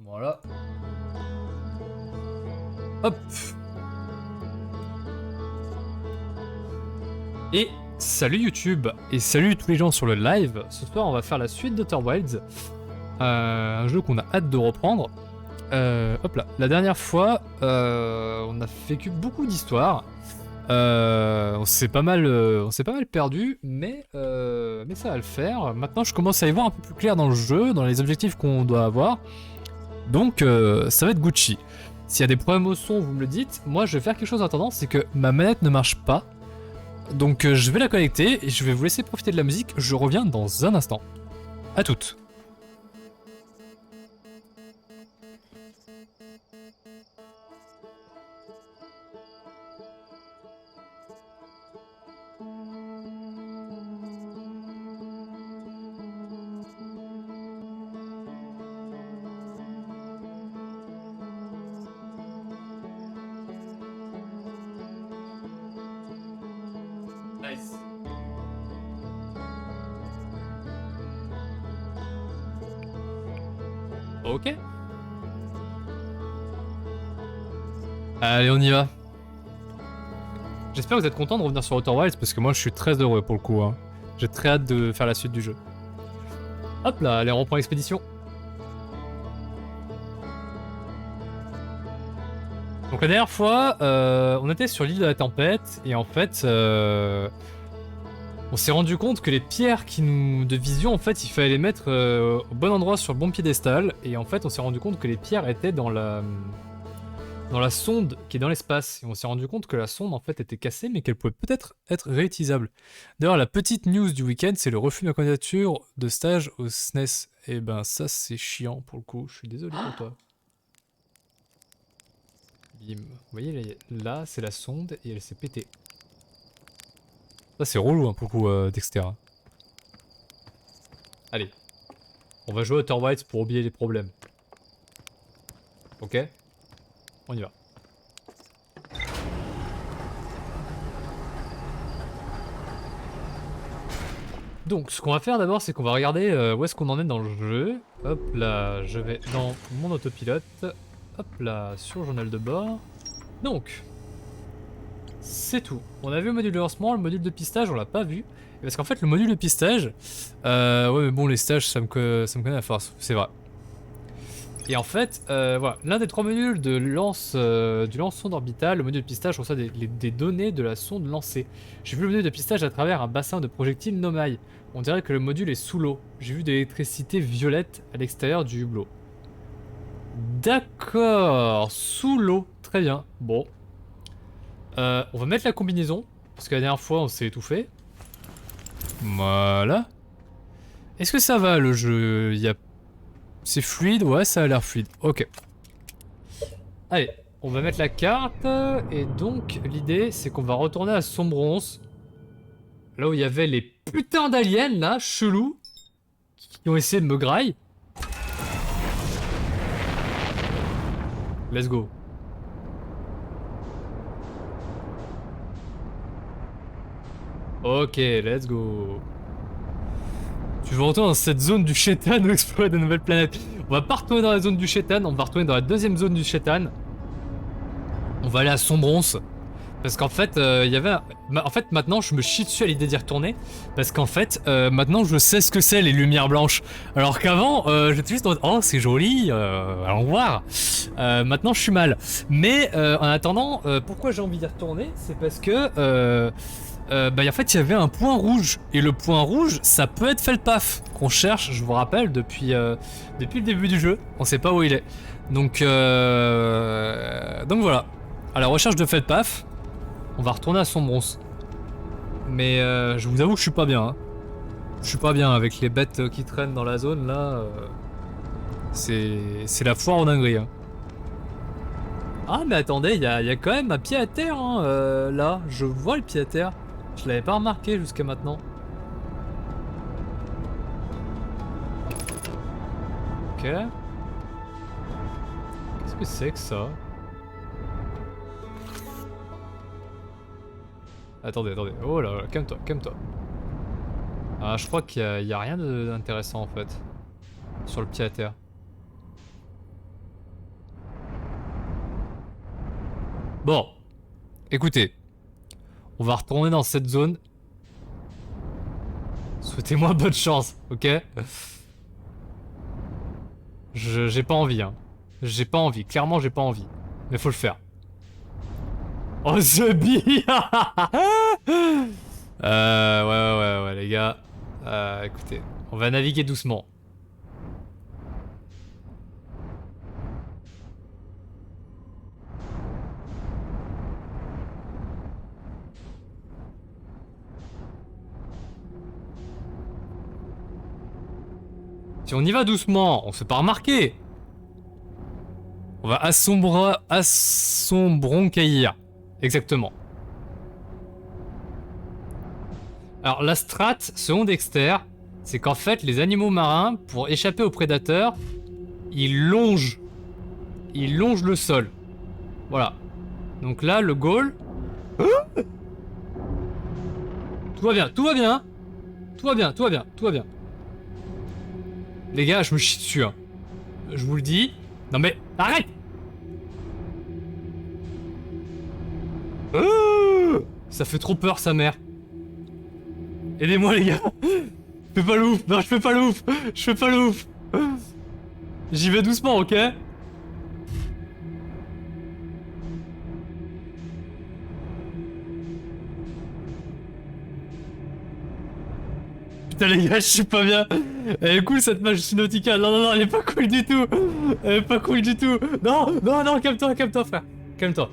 Voilà. Hop. Et salut YouTube, et salut tous les gens sur le live. Ce soir on va faire la suite d'Outer Wilds, un jeu qu'on a hâte de reprendre. Hop là, la dernière fois on a vécu beaucoup d'histoires. On s'est pas mal perdu, mais ça va le faire. Maintenant je commence à y voir un peu plus clair dans le jeu, dans les objectifs qu'on doit avoir. Donc ça va être Gucci. S'il y a des problèmes au son, vous me le dites. Moi je vais faire quelque chose en attendant, c'est que ma manette ne marche pas. Donc je vais la connecter et je vais vous laisser profiter de la musique. Je reviens dans un instant. À toutes. Nice. Ok. Allez, on y va. J'espère que vous êtes contents de revenir sur Outer Wilds parce que moi je suis très heureux pour le coup. Hein. J'ai très hâte de faire la suite du jeu. Hop là, allez, on reprend l'expédition. Donc la dernière fois, on était sur l'île de la tempête et en fait, on s'est rendu compte que les pierres de vision, en fait, il fallait les mettre au bon endroit sur le bon piédestal. Et en fait, on s'est rendu compte que les pierres étaient dans la sonde qui est dans l'espace. Et on s'est rendu compte que la sonde, en fait, était cassée, mais qu'elle pouvait peut-être être réutilisable. D'ailleurs, la petite news du week-end, c'est le refus de ma candidature de stage au SNES. Et ben, ça, c'est chiant pour le coup. Je suis désolé pour toi. Bim. Vous voyez, là, c'est la sonde et elle s'est pétée. Ça, c'est relou, hein, pour le coup, Dexter. Allez. On va jouer à Outer Wilds pour oublier les problèmes. Ok? On y va. Donc, ce qu'on va faire d'abord, c'est qu'on va regarder où est-ce qu'on en est dans le jeu. Hop là, je vais dans mon autopilote. Hop là, sur journal de bord. Donc, c'est tout. On a vu le module de lancement, le module de pistage, on l'a pas vu. Parce qu'en fait, le module de pistage... ouais, mais bon, les stages, ça me connaît à force, c'est vrai. Et en fait, voilà, l'un des trois modules de du lance-sonde orbital, le module de pistage reçoit des données de la sonde lancée. J'ai vu le module de pistage à travers un bassin de projectiles Nomai. On dirait que le module est sous l'eau. J'ai vu de l'électricité violette à l'extérieur du hublot. D'accord, sous l'eau, très bien. Bon. On va mettre la combinaison, parce que la dernière fois on s'est étouffé. Voilà. Est-ce que ça va le jeu? C'est fluide? Ouais, ça a l'air fluide. Ok. Allez, on va mettre la carte. Et donc, l'idée, c'est qu'on va retourner à Sombronce. Là où il y avait les putains d'aliens, là, chelous, qui ont essayé de me graille. Let's go. Ok, let's go. Tu veux retourner dans cette zone du Chétan ou explorer de nouvelles planètes? On va pas retourner dans la zone du Chétan, on va retourner dans la deuxième zone du Chétan. On va aller à Sombronce. Parce qu'en fait, il y avait... En fait, maintenant, je me chie dessus à l'idée d'y retourner. Parce qu'en fait, maintenant, je sais ce que c'est, les lumières blanches. Alors qu'avant, j'étais juste en mode, oh, c'est joli, allons voir. Maintenant, je suis mal. Mais, en attendant, pourquoi j'ai envie d'y retourner? C'est parce que... en fait, il y avait un point rouge. Et le point rouge, ça peut être Felpaf, qu'on cherche, je vous rappelle, depuis le début du jeu. On sait pas où il est. Donc voilà. À la recherche de Felpaf. On va retourner à Sombronce. Mais je vous avoue que je suis pas bien. Hein. Je suis pas bien avec les bêtes qui traînent dans la zone là. C'est la foire aux dingueries. Hein. Ah mais attendez, il y a quand même un pied à terre hein, là. Je vois le pied à terre. Je l'avais pas remarqué jusqu'à maintenant. Ok. Qu'est-ce que c'est que ça? Attendez. Oh là là, calme-toi, calme-toi. Ah, je crois qu'il y a rien d'intéressant en fait. Sur le pied à terre. Bon, écoutez. On va retourner dans cette zone. Souhaitez-moi bonne chance, ok? J'ai pas envie, hein. J'ai pas envie, clairement j'ai pas envie. Mais faut le faire. Oh, The Bee. Ouais, les gars. Écoutez, on va naviguer doucement. Si on y va doucement, on se fait pas remarquer. On va assombroncaïr. Exactement. Alors la strat, selon Dexter, c'est qu'en fait les animaux marins, pour échapper aux prédateurs, ils longent le sol. Voilà. Donc là, le goal... Tout va bien, tout va bien. Tout va bien, tout va bien, tout va bien. Les gars, je me chie dessus, hein. Je vous le dis. Non mais, arrête! Ça fait trop peur, sa mère. Aidez-moi, les gars. Je fais pas le ouf. Non, je fais pas le ouf. Je fais pas le ouf. J'y vais doucement, ok? Putain, les gars, je suis pas bien. Elle est cool, cette machine nauticale. Non, non, non, elle est pas cool du tout. Elle est pas cool du tout. Non, non, non, calme-toi, calme-toi, frère. Calme-toi.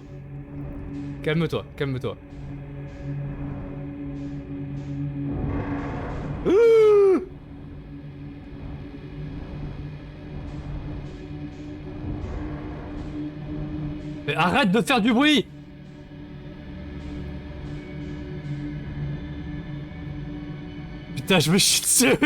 Calme-toi, calme-toi. Mais arrête de faire du bruit! Putain, je me chie dessus!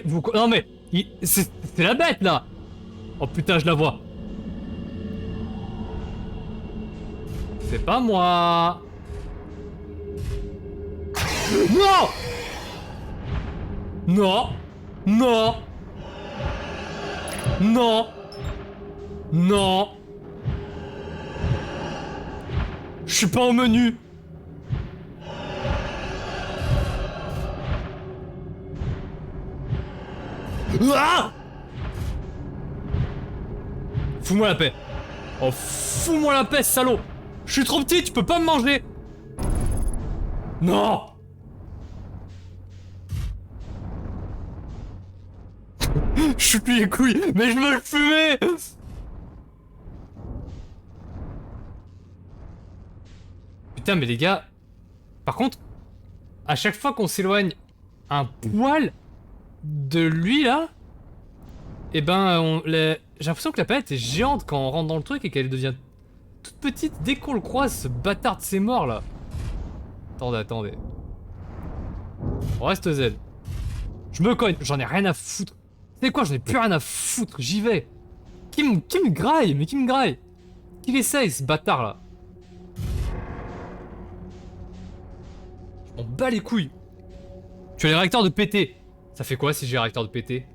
Vous croyez? Non mais... C'est la bête là! Oh putain, je la vois! C'est pas moi! Non! Non! Non! Non! Non! Je suis pas au menu! Ah! Fous-moi la paix! Oh, fous-moi la paix, salaud! Je suis trop petit, tu peux pas me manger! Non! Je suis plus les couilles, mais je veux le fumer! Putain, mais les gars... Par contre, à chaque fois qu'on s'éloigne un poil de lui, là... Eh ben, j'ai l'impression que la planète est géante quand on rentre dans le truc et qu'elle devient toute petite dès qu'on le croise, ce bâtard de ses morts, là. Attendez, attendez. On reste Z. Je me cogne, j'en ai rien à foutre. C'est quoi, j'en ai plus rien à foutre, j'y vais. Qui me graille, mais qui me graille? Qui l'essaye, ce bâtard, là? Je m'en bats les couilles. Tu as les réacteurs de pété. Ça fait quoi si j'ai un réacteur de pété?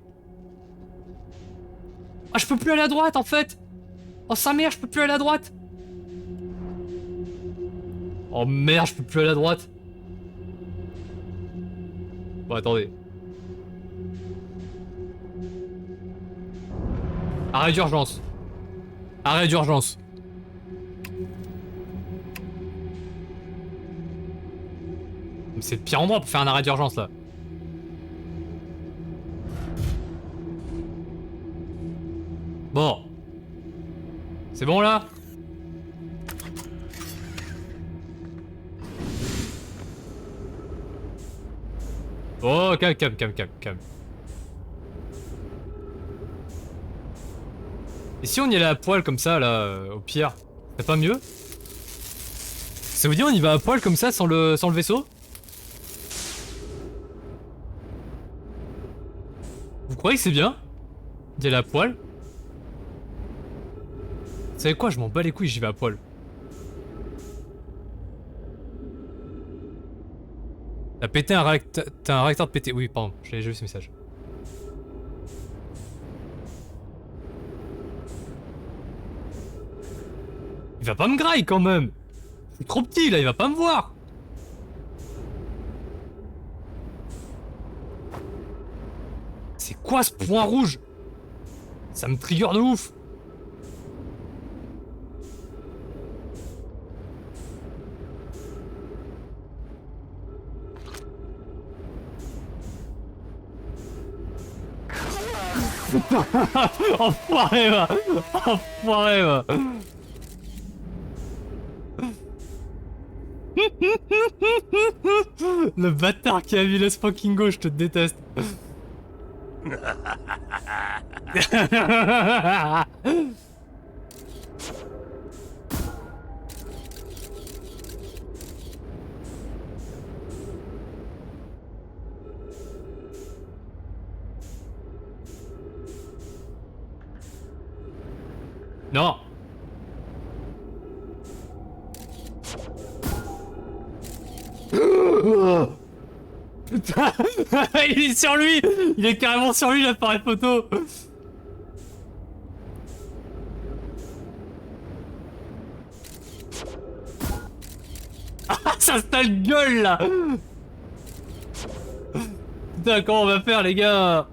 Ah, je peux plus aller à droite, en fait! Oh, sa mère, je peux plus aller à droite! Oh merde, je peux plus aller à droite! Bon, attendez. Arrêt d'urgence. Arrêt d'urgence. C'est le pire endroit pour faire un arrêt d'urgence, là. Bon. C'est bon, là? Oh, calme, calme, calme, calme, calme. Et si on y allait à poil comme ça, là, au pire, c'est pas mieux? Ça vous dit on y va à poil comme ça, sans le vaisseau? Vous croyez que c'est bien d'y aller à poil? savez quoi, je m'en bats les couilles, j'y vais à poil. T'as pété un réacteur... T'as un réacteur de pété. Oui, pardon, j'ai vu ce message. Il va pas me graille quand même. Je suis trop petit là, il va pas me voir. C'est quoi ce point rouge? Ça me trigger de ouf. Enfoiré va. Enfoiré va. Le bâtard qui a mis le fucking go, je te déteste. Non. Putain. Il est sur lui. Il est carrément sur lui l'appareil photo. Ah, ça se ta gueule là. Putain, comment on va faire les gars?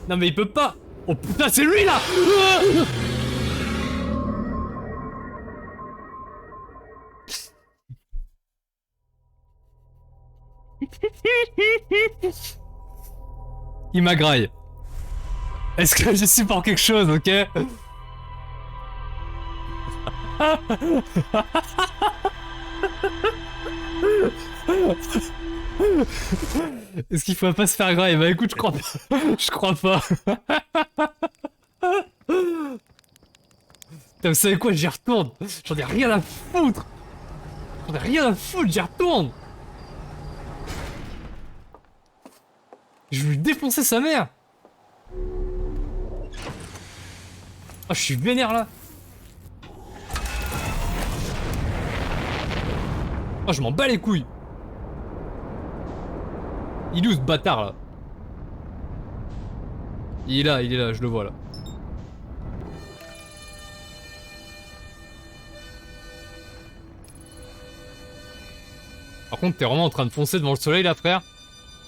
Non mais il peut pas. Oh putain, c'est lui là. Il m'agraille. Est-ce que je suis pour quelque chose, ok? Est-ce qu'il faut pas se faire grailler? Bah écoute, je crois pas. Je crois pas. Putain, vous savez quoi? J'y retourne. J'en ai rien à foutre. J'en ai rien à foutre, j'y retourne. Je vais lui défoncer sa mère. Oh, je suis vénère là. Oh, je m'en bats les couilles. Il est où ce bâtard là? Il est là, je le vois là. Par contre, t'es vraiment en train de foncer devant le soleil là, frère?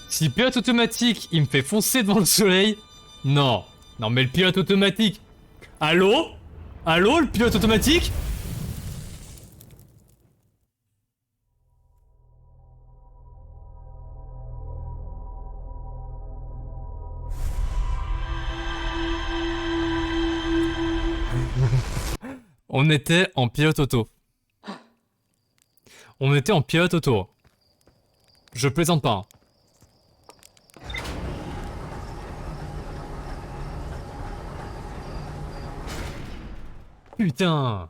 Si le pilote automatique, il me fait foncer devant le soleil... Non. Non mais le pilote automatique... Allô? Allô, le pilote automatique? On était en pilote auto. On était en pilote auto. Je plaisante pas. Hein. Putain.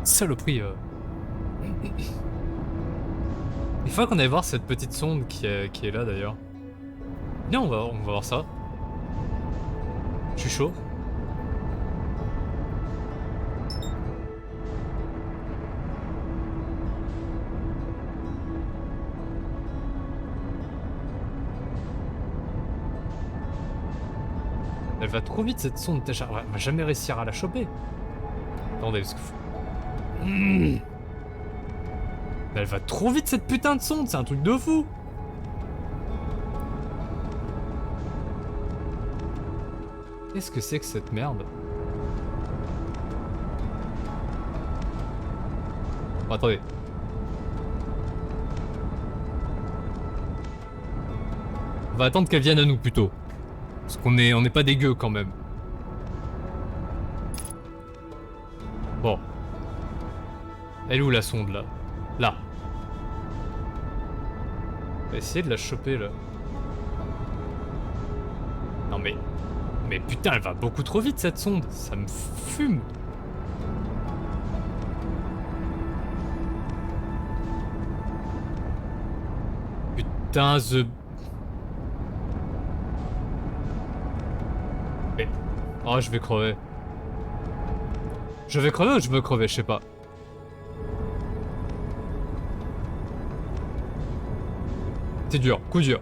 Saloperie. Il faut qu'on aille voir cette petite sonde qui est là d'ailleurs. Viens, on va voir ça. Je suis chaud. Elle va trop vite cette sonde, elle va jamais réussir à la choper. Attendez, parce que... Elle va trop vite cette putain de sonde, c'est un truc de fou. Qu'est-ce que c'est que cette merde? Bon, attendez. On va attendre qu'elle vienne à nous plutôt. Parce qu'on n'est pas dégueu quand même. Bon. Elle est où la sonde là? Là. On va essayer de la choper là. Non mais... Mais putain, elle va beaucoup trop vite cette sonde. Ça me fume. Putain, the... Mais... Oh, je vais crever. Je vais crever ou je veux crever, je sais pas. C'est dur, coup dur.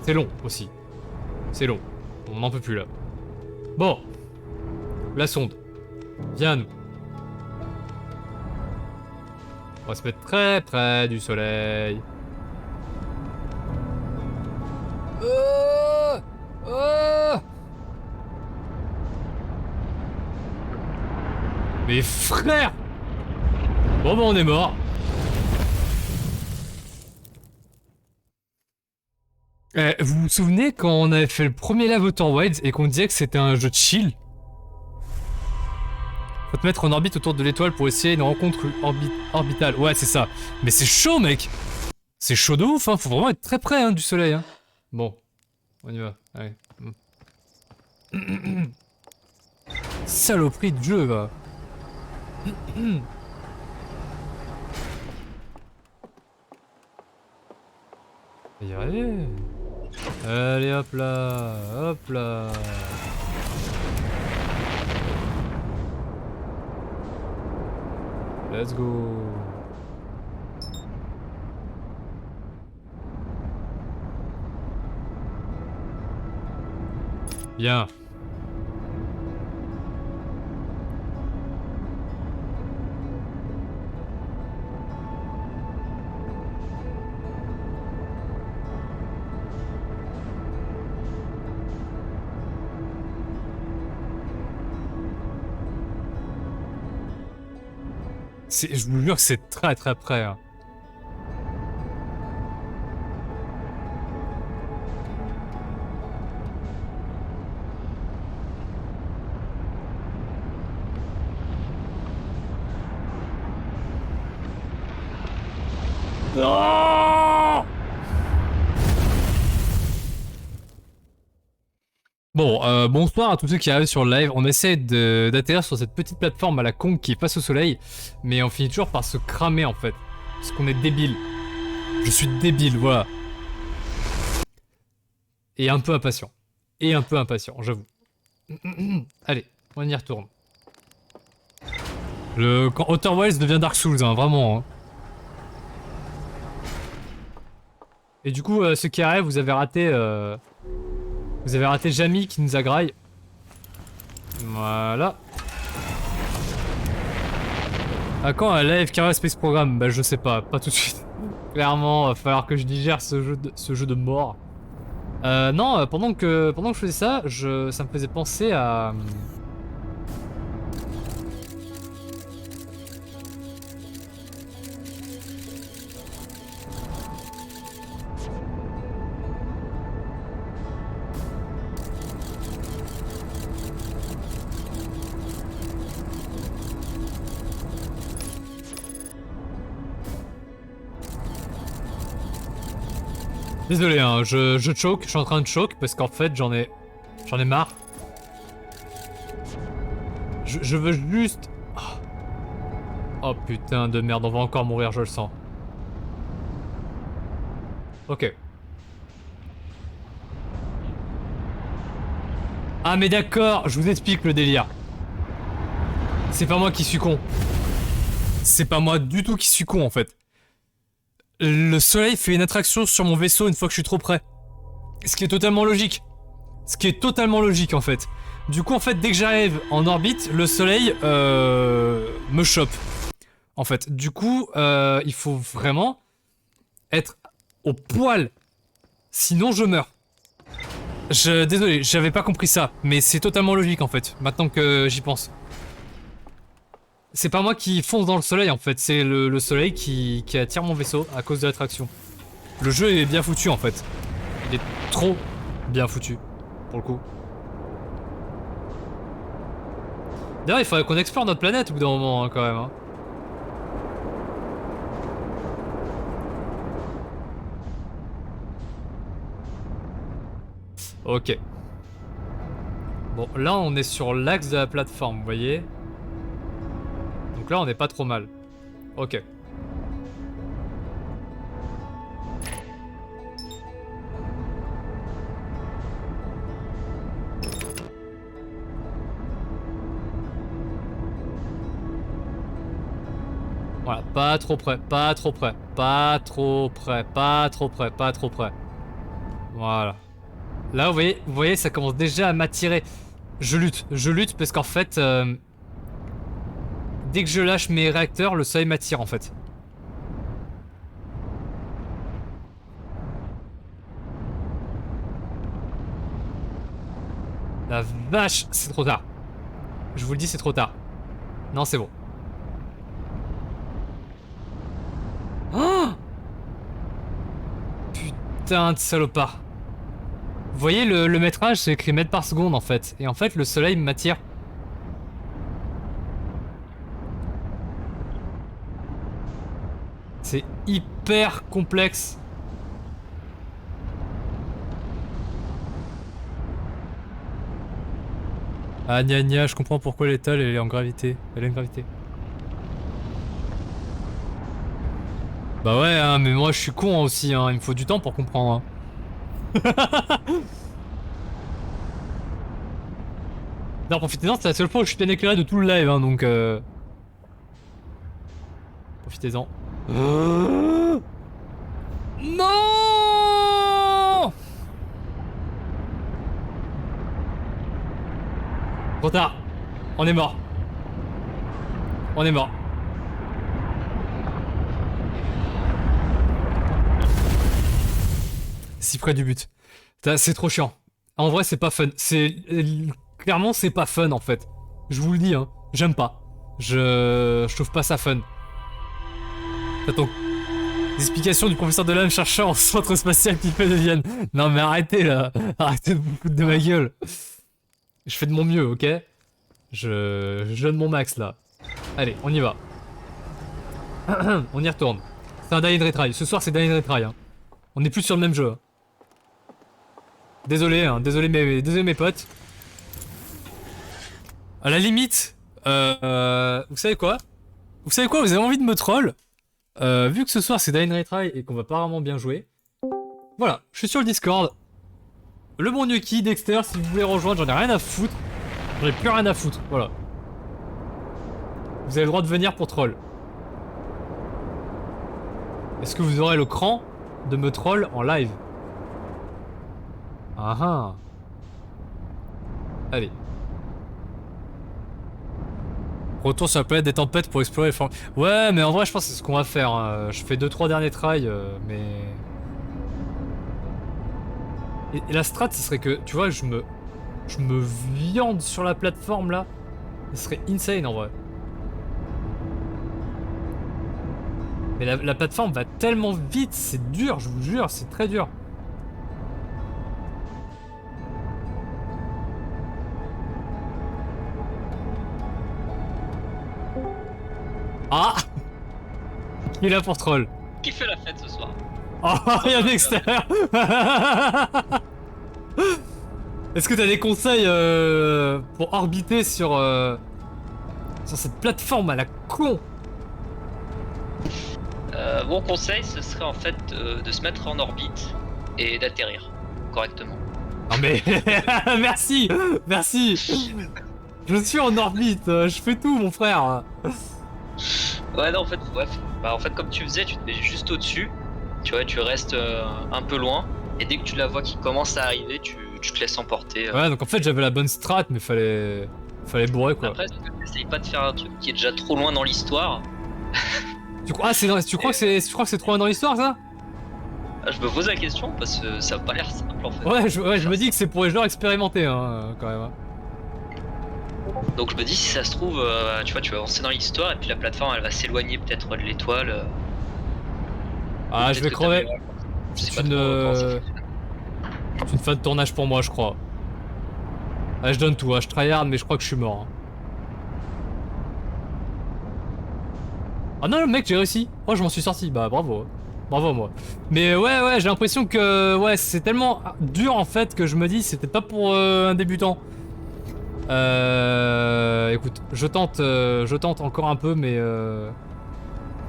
C'est long aussi. C'est long. On n'en peut plus là. Bon. La sonde. Viens à nous. On va se mettre très près du soleil. Mais frère! Bon bah on est mort. Vous vous souvenez quand on avait fait le premier Live Outer Wilds et qu'on disait que c'était un jeu de chill? Faut te mettre en orbite autour de l'étoile pour essayer une rencontre orbitale. Ouais, c'est ça. Mais c'est chaud, mec! C'est chaud de ouf, hein. Faut vraiment être très près hein, du soleil. Hein. Bon, on y va. Allez. Saloperie de jeu, va. On va y arriver. Allez, hop là, hop là. Let's go. Bien. Je vous jure que c'est très très près. Hein. Non. Bon, bonsoir à tous ceux qui arrivent sur le live. On essaie d'atterrir sur cette petite plateforme à la con qui est face au soleil, mais on finit toujours par se cramer en fait. Parce qu'on est débile. Je suis débile, voilà. Et un peu impatient. Et un peu impatient, j'avoue. Allez, on y retourne. Quand Outer Wilds devient Dark Souls, hein, vraiment. Hein. Et du coup, ceux qui arrivent, vous avez raté... Vous avez raté Jamie qui nous a graille. Voilà. À quand un live Carré Space Program? Bah je sais pas, pas tout de suite. Clairement, va falloir que je digère ce jeu de mort. Non, pendant que je faisais ça, ça me faisait penser à... Désolé, hein, je choke, je suis en train de choke parce qu'en fait j'en ai marre. Je veux juste... Oh putain de merde, on va encore mourir, je le sens. Ok. Ah mais d'accord, je vous explique le délire. C'est pas moi qui suis con. C'est pas moi du tout qui suis con en fait. Le soleil fait une attraction sur mon vaisseau une fois que je suis trop près. Ce qui est totalement logique. Ce qui est totalement logique en fait. Du coup en fait dès que j'arrive en orbite, le soleil me chope. En fait, du coup il faut vraiment être au poil. Sinon je meurs. Désolé, j'avais pas compris ça. Mais c'est totalement logique en fait, maintenant que j'y pense. C'est pas moi qui fonce dans le soleil en fait, c'est le soleil qui attire mon vaisseau à cause de l'attraction. Le jeu est bien foutu en fait. Il est trop bien foutu, pour le coup. D'ailleurs, il faudrait qu'on explore notre planète au bout d'un moment hein, quand même. Hein. Ok. Bon, là, on est sur l'axe de la plateforme, vous voyez? Donc là, on n'est pas trop mal. Ok. Voilà, pas trop près, pas trop près, pas trop près, pas trop près, pas trop près. Voilà. Là, vous voyez, ça commence déjà à m'attirer. Je lutte parce qu'en fait, dès que je lâche mes réacteurs, le soleil m'attire en fait. La vache, c'est trop tard. Je vous le dis, c'est trop tard. Non, c'est bon. Oh, putain de salopard. Vous voyez, le métrage, c'est écrit mètres par seconde en fait. Et en fait, le soleil m'attire. C'est hyper complexe. Ah, gna gna, je comprends pourquoi l'étale elle est en gravité. Elle a une gravité. Bah ouais, hein, mais moi je suis con aussi, hein. Il me faut du temps pour comprendre. Hein. Non, profitez-en, c'est la seule fois où je suis bien éclairé de tout le live, hein, donc profitez-en. Non! Trop tard. On est mort. On est mort. Si près du but. C'est trop chiant. En vrai, c'est pas fun. Clairement, c'est pas fun en fait. Je vous le dis, hein. J'aime pas. Je trouve pas ça fun. Attends. Explication du professeur Delam, chercheur en centre spatial Pipé de Vienne. Non mais arrêtez là. Arrêtez de vous foutre de ma gueule. Je fais de mon mieux, ok? Je donne mon max là. Allez, on y va. On y retourne. C'est un die and retry. Ce soir, c'est die and retry. Hein. On est plus sur le même jeu. Désolé, hein. Désolé mes potes. À la limite, vous savez quoi? Vous savez quoi? Vous avez envie de me troll? Vu que ce soir c'est Die and Retry et qu'on va pas vraiment bien jouer, voilà, je suis sur le Discord. Le bon Nuki, Dexter, si vous voulez rejoindre, j'en ai rien à foutre. J'en ai plus rien à foutre, voilà. Vous avez le droit de venir pour troll. Est-ce que vous aurez le cran de me troll en live? Ah ah. Allez. Retour sur la planète des tempêtes pour explorer les formes. Ouais, mais en vrai, je pense que c'est ce qu'on va faire. Hein. Je fais 2-3 derniers tries, mais... Et la strat, ce serait que, tu vois, je me viande sur la plateforme, là. Ce serait insane, en vrai. Mais la plateforme va tellement vite, c'est dur, je vous jure, c'est très dur. Ah! Qui est là pour troll? Qui fait la fête ce soir? Oh, il y a Dexter. Est-ce que t'as des conseils pour orbiter sur cette plateforme à la con? Mon conseil, ce serait en fait de se mettre en orbite et d'atterrir correctement. Non mais... Merci! Merci! Je suis en orbite, je fais tout mon frère. Ouais, non, en fait, bref. Bah, en fait, comme tu faisais, tu te mets juste au-dessus. Tu vois, tu restes un peu loin. Et dès que tu la vois qui commence à arriver, tu te laisses emporter. Ouais, donc en fait, j'avais la bonne strat, mais fallait bourrer quoi. Après, n'essaye pas de faire un truc qui est déjà trop loin dans l'histoire. Tu crois que c'est trop loin dans l'histoire ça? Je me pose la question parce que ça a pas l'air simple en fait. Ouais, je me dis que c'est pour les joueurs expérimentés hein, quand même. Hein. Donc je me dis si ça se trouve, tu vois, tu vas avancer dans l'histoire et puis la plateforme elle va s'éloigner peut-être de l'étoile. Ah, je vais crever. C'est une fin de tournage pour moi, je crois. Ah, je donne tout, hein. Je tryhard, mais je crois que je suis mort. Hein. Ah non, le mec, j'ai réussi. Oh, je m'en suis sorti. Bah, bravo. Bravo, moi. Mais ouais, j'ai l'impression que... Ouais, c'est tellement dur, en fait, que je me dis, c'était pas pour un débutant. Écoute, je tente encore un peu, mais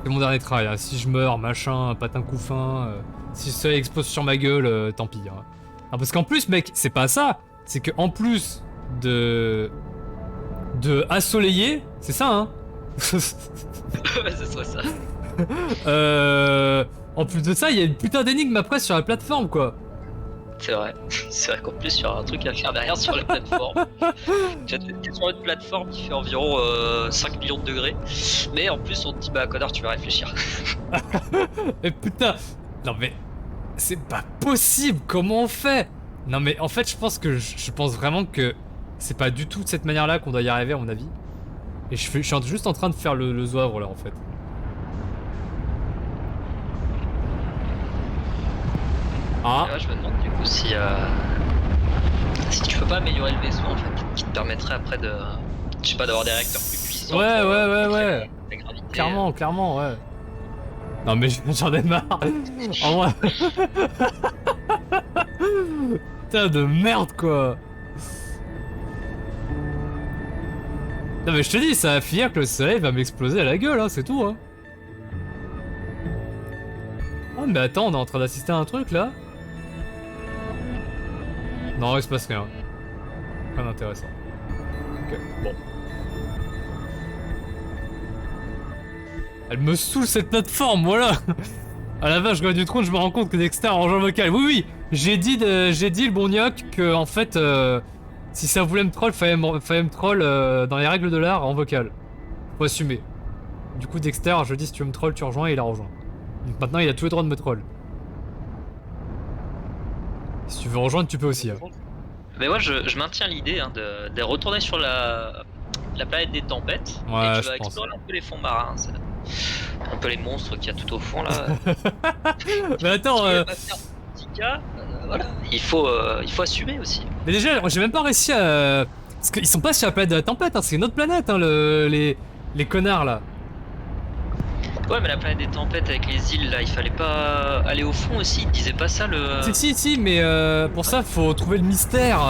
c'est mon dernier try. Hein. Si je meurs, machin, patin couffin, si ça explose sur ma gueule, tant pis. Hein. Ah, parce qu'en plus, mec, c'est pas ça. C'est que en plus de assoleiller, c'est ça, hein. Ouais, ce serait ça. En plus de ça, il y a une putain d'énigme après sur la plateforme, quoi. C'est vrai. C'est vrai qu'en plus, il y aura un truc à faire derrière sur la plateforme. Tu es sur une plateforme qui fait environ 5 millions de degrés. Mais en plus, on te dit, bah, connard, tu vas réfléchir. Mais putain, non mais c'est pas possible. Comment on fait? Non mais en fait, je pense vraiment que c'est pas du tout de cette manière-là qu'on doit y arriver, à mon avis. Et je suis juste en train de faire le zouavre là, en fait. Ah. Et là, je me demande du coup si tu peux pas améliorer le vaisseau en fait, qui te permettrait après de, je sais pas, d'avoir des réacteurs plus puissants. Ouais, pour, ouais. la gravité. Clairement, ouais. Non mais j'en ai marre. En vrai. Putain de merde quoi. Non mais je te dis, ça va finir que le soleil va m'exploser à la gueule, hein, c'est tout. Hein. Oh mais attends, on est en train d'assister à un truc là. Non, il se passe rien. Rien d'intéressant. Ok, bon. Elle me saoule cette plateforme, voilà. À la vache, du trône, je me rends compte que Dexter a un engin vocal. Oui, j'ai dit le bon gnoc que en fait, si ça voulait me troll, fallait me troll dans les règles de l'art en vocal. Faut assumer. Du coup, Dexter, je dis si tu veux me troll, tu rejoins et il a rejoint. Donc maintenant, il a tous les droits de me troll. Si tu veux rejoindre, tu peux aussi. Hein. Mais moi, je maintiens l'idée hein, de retourner sur la planète des tempêtes. Ouais, et tu vas explorer un peu les fonds marins. Un peu les monstres qu'il y a tout au fond là. Mais attends, voilà. Il faut assumer aussi. Mais déjà, j'ai même pas réussi à. Parce qu'ils sont pas sur la planète de la tempête, hein, c'est une autre planète, hein, les connards là. Ouais, mais la planète des tempêtes avec les îles là, il fallait pas aller au fond aussi, ils disaient pas ça le. Si, mais pour ça, faut trouver le mystère.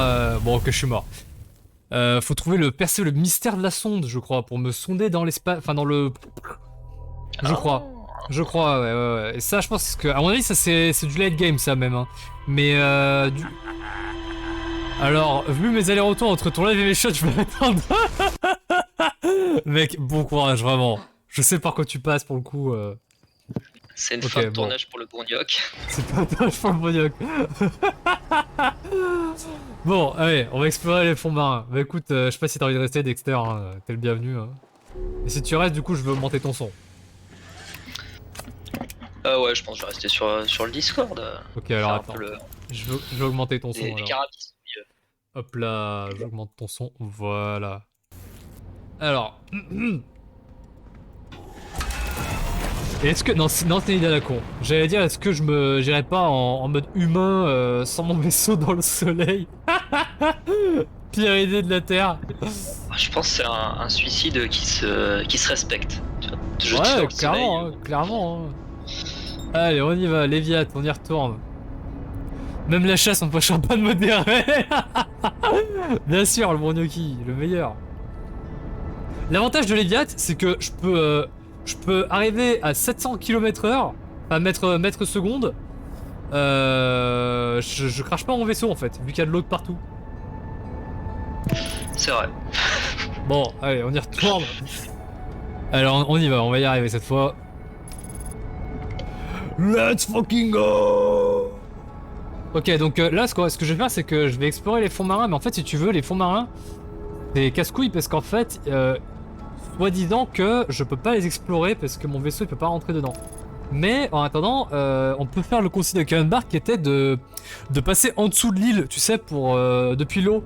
Bon, ok, je suis mort. Faut percer le mystère de la sonde, je crois, pour me sonder dans l'espace. Enfin, dans le. Je crois, ouais. Et ça, je pense que, à mon avis, ça c'est du late game, ça même. Hein. Mais alors, vu mes allers-retours entre ton live et mes shots, je vais m'attendre. Mec, bon courage, vraiment. Je sais par quoi tu passes pour le coup. C'est une fin de tournage pour le bon gnoc. C'est pas un tournage pour le bon gnoc. Bon, allez, on va explorer les fonds marins. Bah écoute, je sais pas si t'as envie de rester, Dexter, hein, t'es le bienvenu. Hein. Et si tu restes, du coup, je veux augmenter ton son. Ouais, je pense que je vais rester sur le Discord. Ok, alors attends. Je veux augmenter ton son. Les carabis. Hop là, j'augmente ton son. Voilà. Alors. Et est-ce que. Non, c'est une idée à la con. J'allais dire, est-ce que j'irais pas en mode humain sans mon vaisseau dans le soleil? Pire idée de la Terre. Je pense que c'est un suicide qui se respecte. Ouais, clairement, hein, clairement. Hein. Allez, on y va, Léviat, on y retourne. Même la chasse, on ne pochera pas de modéré. Bien sûr, le bon gnocchi, le meilleur. L'avantage de Léviat, c'est que je peux arriver à 700 km/h, à mètres secondes. Je crache pas mon vaisseau en fait, vu qu'il y a de l'eau de partout. C'est vrai. Bon, allez, on y retourne. Alors, on y va, on va y arriver cette fois. Let's fucking go! Ok, donc là, ce que je vais faire, c'est que je vais explorer les fonds marins, mais en fait, si tu veux, les fonds marins, c'est casse-couille parce qu'en fait, soi-disant que je peux pas les explorer parce que mon vaisseau il peut pas rentrer dedans. Mais en attendant, on peut faire le conseil de Kevin Barr qui était de passer en dessous de l'île, tu sais, depuis l'eau.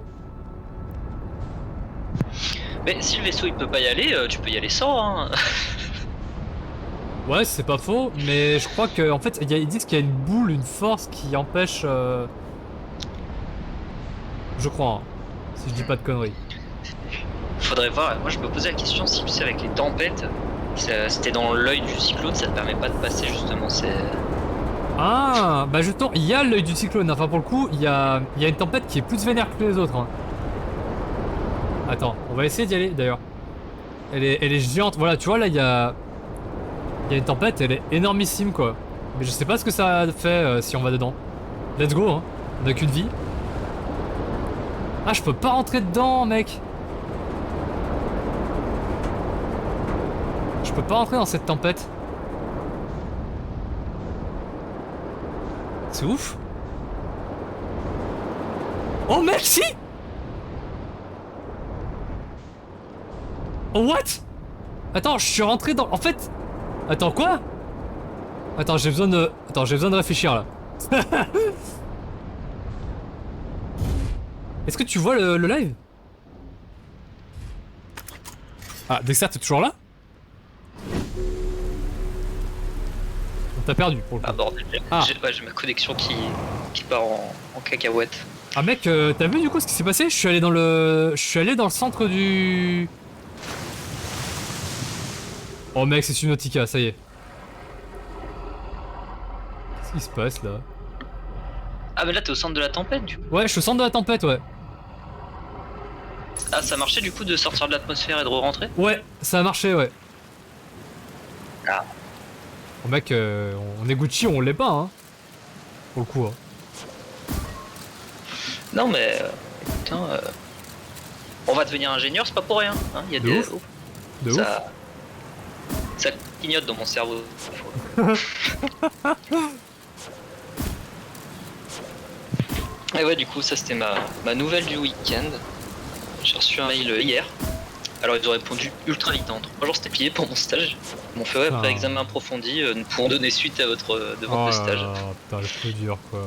Mais si le vaisseau il peut pas y aller, tu peux y aller sans. Hein. Ouais, c'est pas faux, mais je crois qu'en fait, ils disent qu'il y a une boule, une force qui empêche. Je crois, hein, si je dis pas de conneries. Faudrait voir, moi je me posais la question si tu sais, avec les tempêtes, c'était dans l'œil du cyclone, ça te permet pas de passer justement ces. Ah, bah justement, il y a l'œil du cyclone, enfin pour le coup, il y a une tempête qui est plus vénère que les autres. Hein. Attends, on va essayer d'y aller d'ailleurs. Elle est géante, voilà, tu vois là il y a une tempête, elle est énormissime quoi. Mais je sais pas ce que ça fait si on va dedans. Let's go hein, on a qu'une vie. Ah je peux pas rentrer dedans mec. Je peux pas rentrer dans cette tempête. C'est ouf. Oh mec si. Oh what? Attends, je suis rentré dans... En fait... Attends, quoi? Attends, j'ai besoin de... Attends, j'ai besoin de réfléchir, là. Est-ce que tu vois le live? Ah, Dexter, t'es toujours là? On t'a perdu, pour le coup. Ah bordel, Ah. j'ai ma connexion qui part en cacahuète. Ah mec, t'as vu du coup ce qui s'est passé? Je suis allé dans le centre du... Oh mec, c'est Subnautica, ça y est. Qu'est-ce qui se passe là? Ah mais là t'es au centre de la tempête du coup. Ouais, je suis au centre de la tempête, ouais. Ah ça marchait du coup de sortir de l'atmosphère et de re-rentrer? Ouais, ça a marché, ouais. Ah. Oh mec, on est Gucci, on l'est pas, hein. Pour le coup, hein. Non mais... putain... on va devenir ingénieur, c'est pas pour rien. Hein. Il y a De des... ouf. De ça... ça clignote dans mon cerveau. Et ouais du coup ça c'était ma nouvelle du week-end. J'ai reçu un mail hier. Alors ils ont répondu ultra vite, en 3 jours c'était plié pour mon stage. Ils m'ont fait ouais, après examen approfondi, nous pourrons donner suite à votre stage. Putain, le plus dur quoi.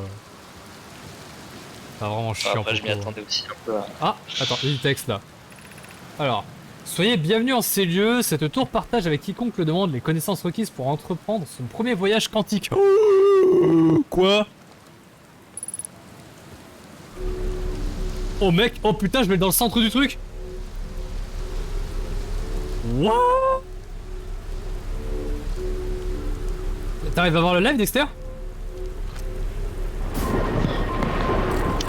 C'est vraiment chiant. Après je m'y attendais aussi un peu. Ah, attends, il y a du texte là. Alors, soyez bienvenus en ces lieux, cette tour partage avec quiconque le demande les connaissances requises pour entreprendre son premier voyage quantique. Quoi? Oh mec, oh putain, je vais dans le centre du truc. What? T'arrives à voir le live, Dexter?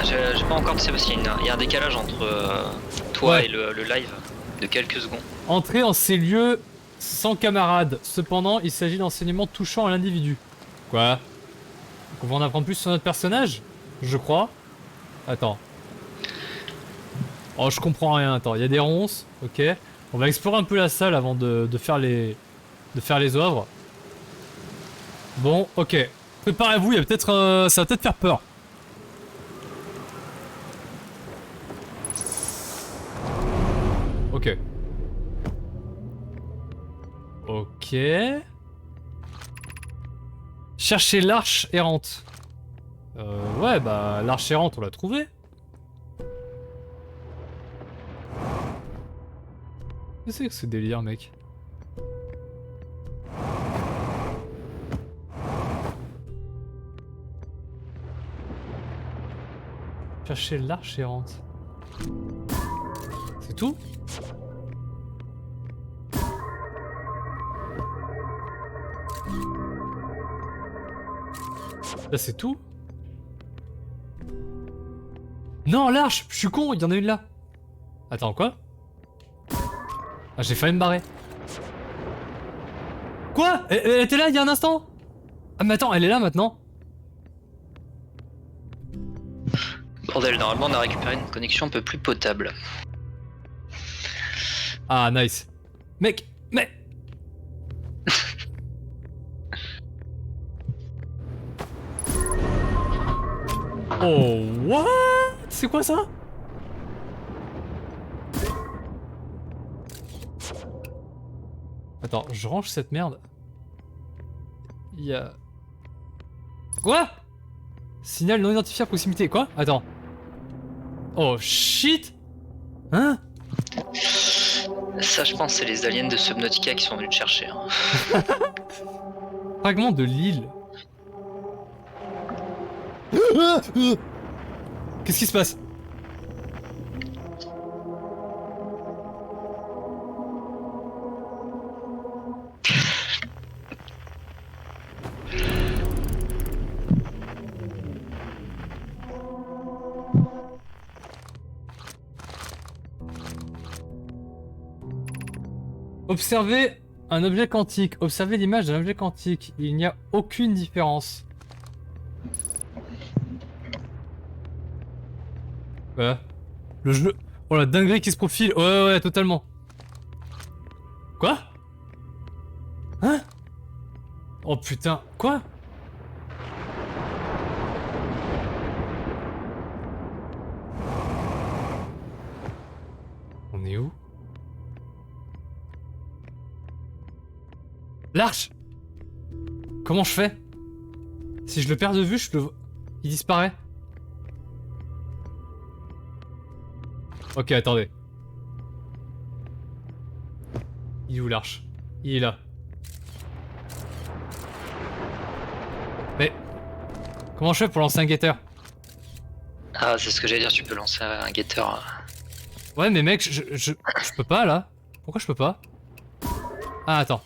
J'ai pas encore de parce qu'il y a un décalage entre toi Ouais. et le live de quelques secondes. Entrer en ces lieux sans camarades. Cependant, il s'agit d'enseignements touchant à l'individu. Quoi? Donc on va en apprendre plus sur notre personnage? Je crois. Attends. Oh, je comprends rien. Attends, il y a des ronces. Ok. On va explorer un peu la salle avant de faire les œuvres. Bon, ok. Préparez-vous, il y a peut-être ça va peut-être faire peur. Ok. Ok. Chercher l'arche errante. Ouais, bah l'arche errante, on l'a trouvée. Qu'est-ce que c'est que ce délire, mec? Chercher l'arche errante. C'est tout? Là, c'est tout? Non, l'arche! Je suis con, il y en a une là. Attends, quoi? Ah, j'ai failli me barrer. Quoi? Elle était là il y a un instant? Ah, mais attends, elle est là maintenant? Bordel, normalement on a récupéré une connexion un peu plus potable. Ah, nice. Mec, mais... Oh, what? C'est quoi ça? Attends, je range cette merde. Il y a... Quoi? Signal non identifié à proximité, quoi? Attends. Oh, shit. Hein? Ça je pense c'est les aliens de Subnautica qui sont venus te chercher. Hein. Fragment de l'île. Qu'est-ce qui se passe? Observez un objet quantique. Observez l'image d'un objet quantique. Il n'y a aucune différence. Voilà. Le jeu... Oh la dinguerie qui se profile. Ouais, ouais, totalement. Quoi? Hein? Oh putain. Quoi? On est où? L'arche! Comment je fais? Si je le perds de vue, je le... Il disparaît. Ok, attendez. Il est où l'arche? Il est là. Mais... Comment je fais pour lancer un guetteur? Ah, c'est ce que j'allais dire, tu peux lancer un guetteur. Ouais, mais mec, je peux pas, là. Pourquoi je peux pas? Ah, attends.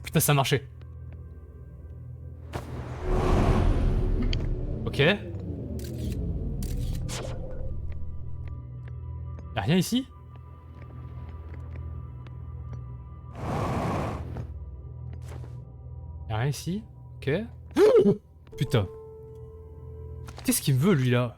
Putain, ça a marché. Ok. Y'a rien ici? Y'a rien ici? Ok. Putain. Qu'est-ce qu'il me veut, lui, là?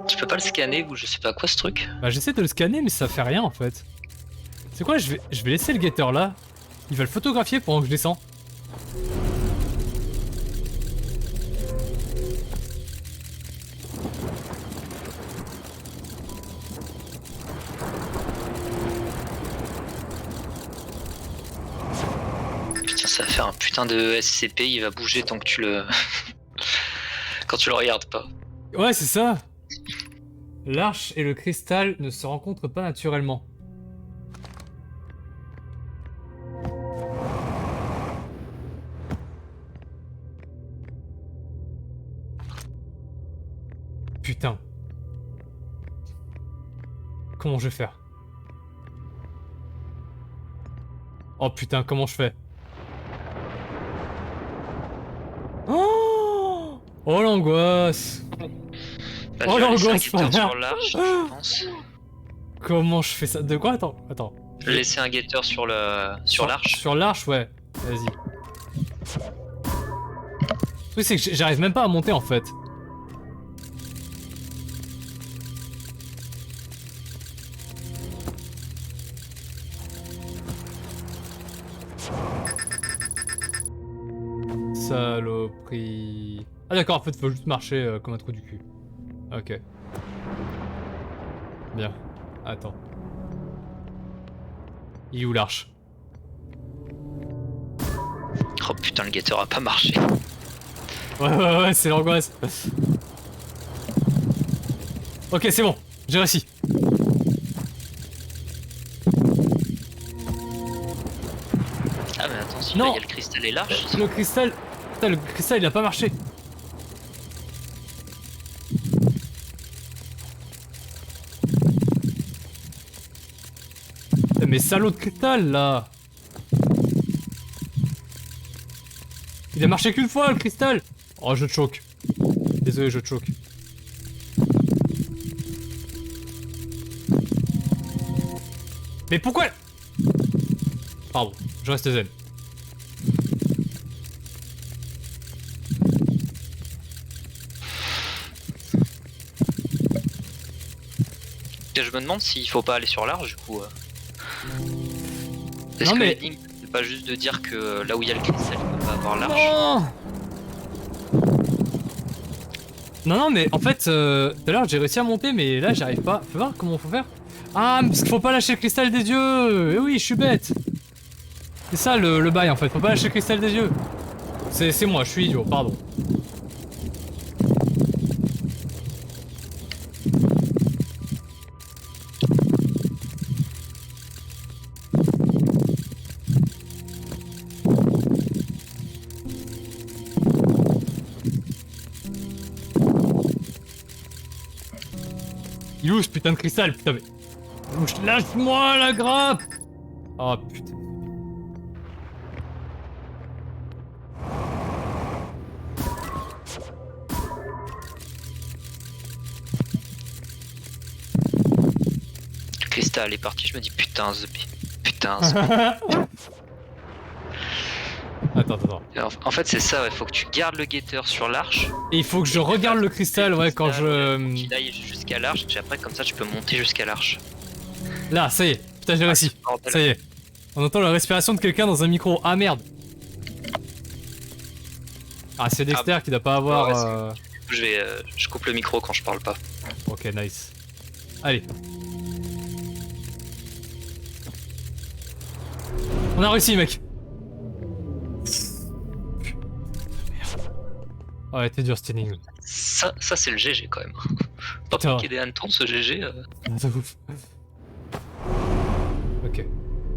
Tu peux pas le scanner ou je sais pas quoi ce truc? Bah, j'essaie de le scanner, mais ça fait rien, en fait. C'est quoi, je vais laisser le guetteur là. Il va le photographier pendant que je descends. Putain, ça va faire un putain de SCP, il va bouger tant que tu le... quand tu le regardes pas. Ouais, c'est ça. L'arche et le cristal ne se rencontrent pas naturellement. Putain. Comment je vais faire? Oh putain, comment je fais? Oh, oh l'angoisse. Bah, Oh, je vais laisser un l'angoisse, guetteur frère. sur l'arche, je pense. Comment je fais ça? De quoi? Attends, attends. Je vais laisser un guetteur sur l'arche. Sur l'arche, ouais. Vas-y. Le truc, c'est que j'arrive même pas à monter en fait. Saloperie. Ah d'accord, en fait, faut juste marcher comme un trou du cul. Ok. Bien. Attends. Il est où l'arche? Oh putain, le guetteur a pas marché. Ouais, c'est l'angoisse. Ok, c'est bon. J'ai réussi. Ah mais attends, si Non. il y a le cristal et l'arche. Le cristal... Putain, le cristal, il a pas marché. Putain, mais salaud de cristal, là. Il a marché qu'une fois, le cristal. Oh, je te choque. Désolé, je te choque. Mais pourquoi? Pardon, je reste zen. Et je me demande s'il faut pas aller sur l'arche du coup. Est-ce Non, que mais- l'énigme, c'est pas juste de dire que là où il y a le cristal, il peut pas avoir l'arche? Non. Non, non, mais en fait, tout à l'heure j'ai réussi à monter, mais là j'arrive pas. Fais voir comment faut faire. Ah, parce qu'il faut pas lâcher le cristal des yeux. Eh oui, je suis bête. C'est ça le bail en fait. Faut pas lâcher le cristal des yeux. C'est moi, je suis idiot. Pardon. Il est où ce putain de cristal? Putain, mais. touche. Lâche-moi la grappe. Oh putain. Cristal est parti, je me dis putain, putain, The Attends. Alors, en fait, c'est ça, il faut que tu gardes le guetteur sur l'arche. Et il faut que je regarde le cristal, ouais, quand je... Faut qu'il aille jusqu'à l'arche, et après, comme ça, tu peux monter jusqu'à l'arche. Là, ça y est. Putain, j'ai réussi. Ça y est. On entend la respiration de quelqu'un dans un micro. Ah merde. Ah, c'est Dexter qui doit pas avoir... Ouais, je coupe le micro quand je parle pas. Ok, nice. Allez. On a réussi, mec. Ouais, t'es dur, cette énigme. Ça c'est le GG quand même. Pas Putain. piquer des hannetons, ce GG. C'est ouf. Ok.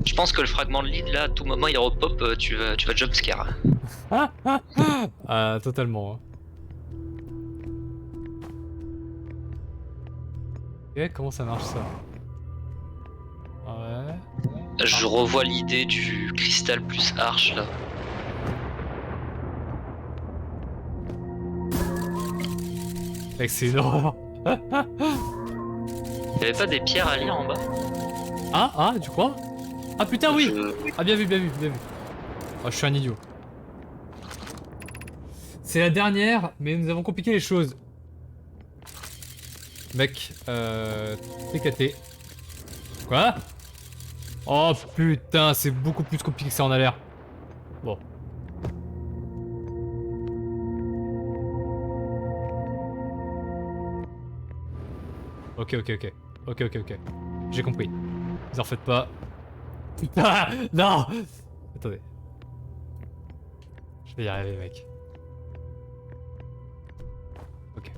Je pense que le fragment de lead là, à tout moment il repop, tu vas jumpscare. Ah, totalement. Ok, comment ça marche ça? Ouais. Je revois l'idée du cristal plus arche là. Mec, c'est une horreur. Y'avait pas des pierres à lire en bas? Ah, tu crois? Ah putain, oui! Ah, bien vu. Oh, je suis un idiot. C'est la dernière, mais nous avons compliqué les choses. Mec, TKT. Quoi? Oh putain, c'est beaucoup plus compliqué que ça en a l'air. Bon. Ok. J'ai compris. Vous en faites pas. Putain, non! Attendez. Je vais y arriver, mec. Ok.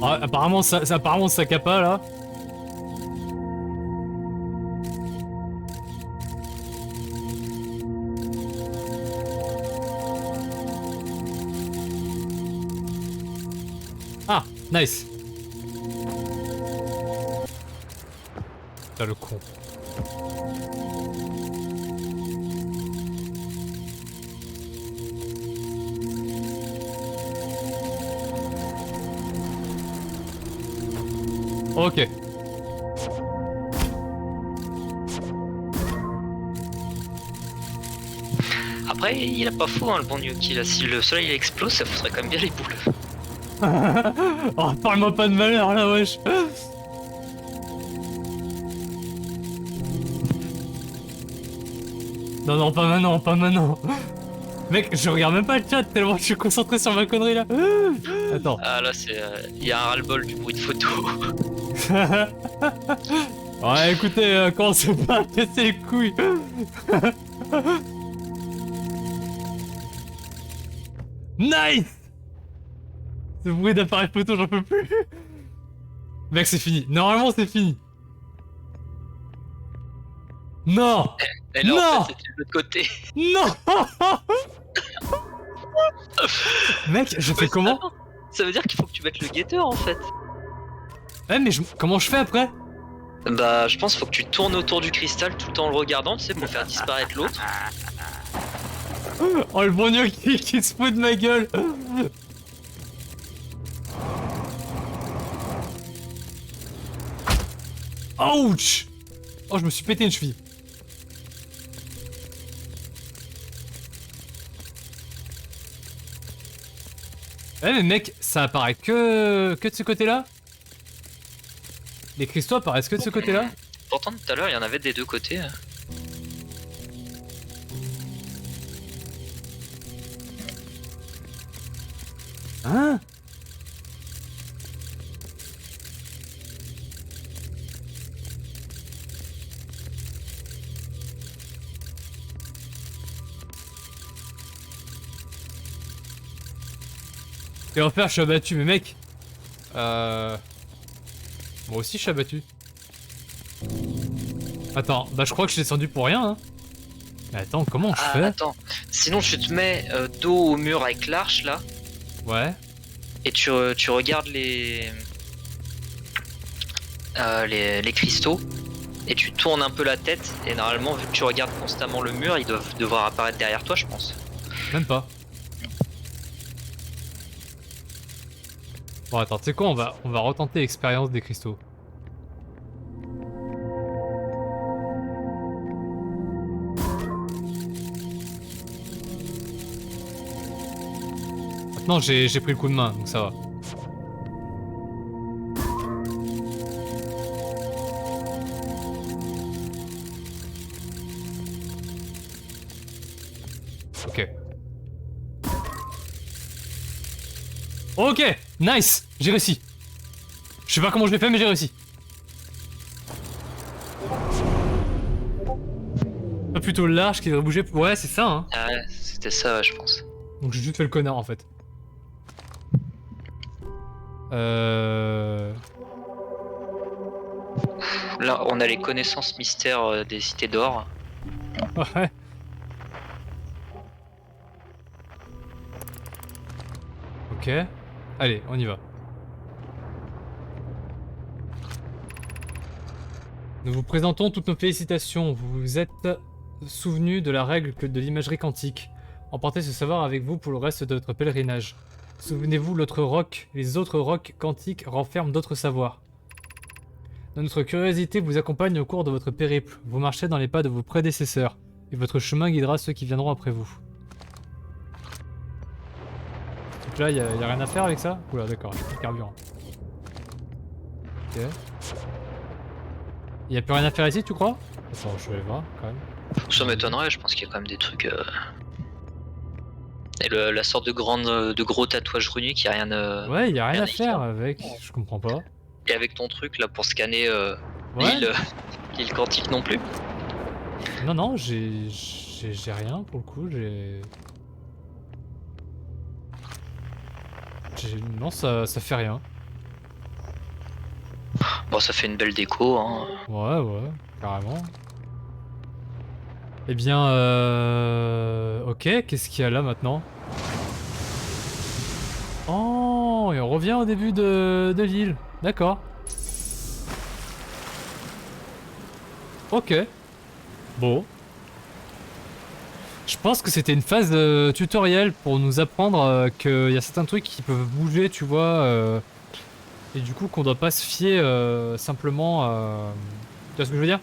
Ah, apparemment ça capa là. Ah, nice. Putain, le con. Ok. Après, il a pas faux, hein, le bon Yuki là. Si le soleil il explose, ça foutrait quand même bien les boules. Oh, parle-moi pas de malheur là, wesh. Non, pas maintenant. Mec, je regarde même pas le chat tellement je suis concentré sur ma connerie là. Attends. Ah là, c'est. Il y a un ras-le-bol du bruit de photo. Ouais, écoutez, commencez pas à casser les couilles. Nice. Ce bruit d'appareil photo, j'en peux plus. Mec, c'est fini. Normalement, c'est fini. Non. Et là, Non. en fait, c'était de l'autre côté. Non. Mec, je fais comment? Ça veut dire qu'il faut que tu mettes le guetteur en fait. Ouais, mais comment je fais après? Bah, je pense qu'il faut que tu tournes autour du cristal tout le temps en le regardant, tu sais, pour faire disparaître l'autre. Oh, le bon qui se fout de ma gueule. Ouch. Oh, je me suis pété une cheville. Ouais, mais mec, ça apparaît que de ce côté-là? Les cristaux apparaissent que de ce côté-là? Pourtant tout à l'heure il y en avait des deux côtés. Hein? Et en faire, je suis abattu, mais mec. Moi aussi, je suis abattu. Attends, bah je crois que je suis descendu pour rien, hein. Mais attends, comment je fais? Attends, sinon tu te mets dos au mur avec l'arche là, Ouais. et tu regardes les cristaux, et tu tournes un peu la tête, et normalement vu que tu regardes constamment le mur, ils doivent devoir apparaître derrière toi je pense. Même pas. Bon, attends, tu sais quoi, on va retenter l'expérience des cristaux. Maintenant, j'ai pris le coup de main, donc ça va. Ok. Ok, nice, j'ai réussi. Je sais pas comment je l'ai fait, mais j'ai réussi. Pas plutôt large qui devrait bouger. Ouais, c'est ça, hein. Ah ouais, c'était ça ouais, je pense. Donc j'ai juste fait le connard en fait. Là on a les connaissances mystères des cités d'or. Ouais. Ok. Allez, on y va. Nous vous présentons toutes nos félicitations. Vous vous êtes souvenu de la règle de l'imagerie quantique. Emportez ce savoir avec vous pour le reste de votre pèlerinage. Souvenez-vous, les autres rocs quantiques renferment d'autres savoirs. Notre curiosité vous accompagne au cours de votre périple. Vous marchez dans les pas de vos prédécesseurs, et votre chemin guidera ceux qui viendront après vous. Donc là, y a rien à faire avec ça? Oula, d'accord, j'ai plus de carburant. Ok. Y a plus rien à faire ici, tu crois? Attends, je vais voir quand même. Ça m'étonnerait, je pense qu'il y a quand même des trucs. Et la sorte de gros tatouage runique, il y a rien de. Ouais, y a rien rien à à faire avec. Je comprends pas. Et avec ton truc là pour scanner Ouais. l'île quantique non plus. Non, non, j'ai rien pour le coup. Non, ça fait rien. Bon, ça fait une belle déco, hein. Ouais, ouais, carrément. Eh bien, ok, qu'est-ce qu'il y a là maintenant? Oh, et on revient au début de l'île. D'accord. Ok. Bon. Je pense que c'était une phase tutoriel pour nous apprendre qu'il y a certains trucs qui peuvent bouger, tu vois. Et du coup, qu'on doit pas se fier simplement à... Tu vois ce que je veux dire?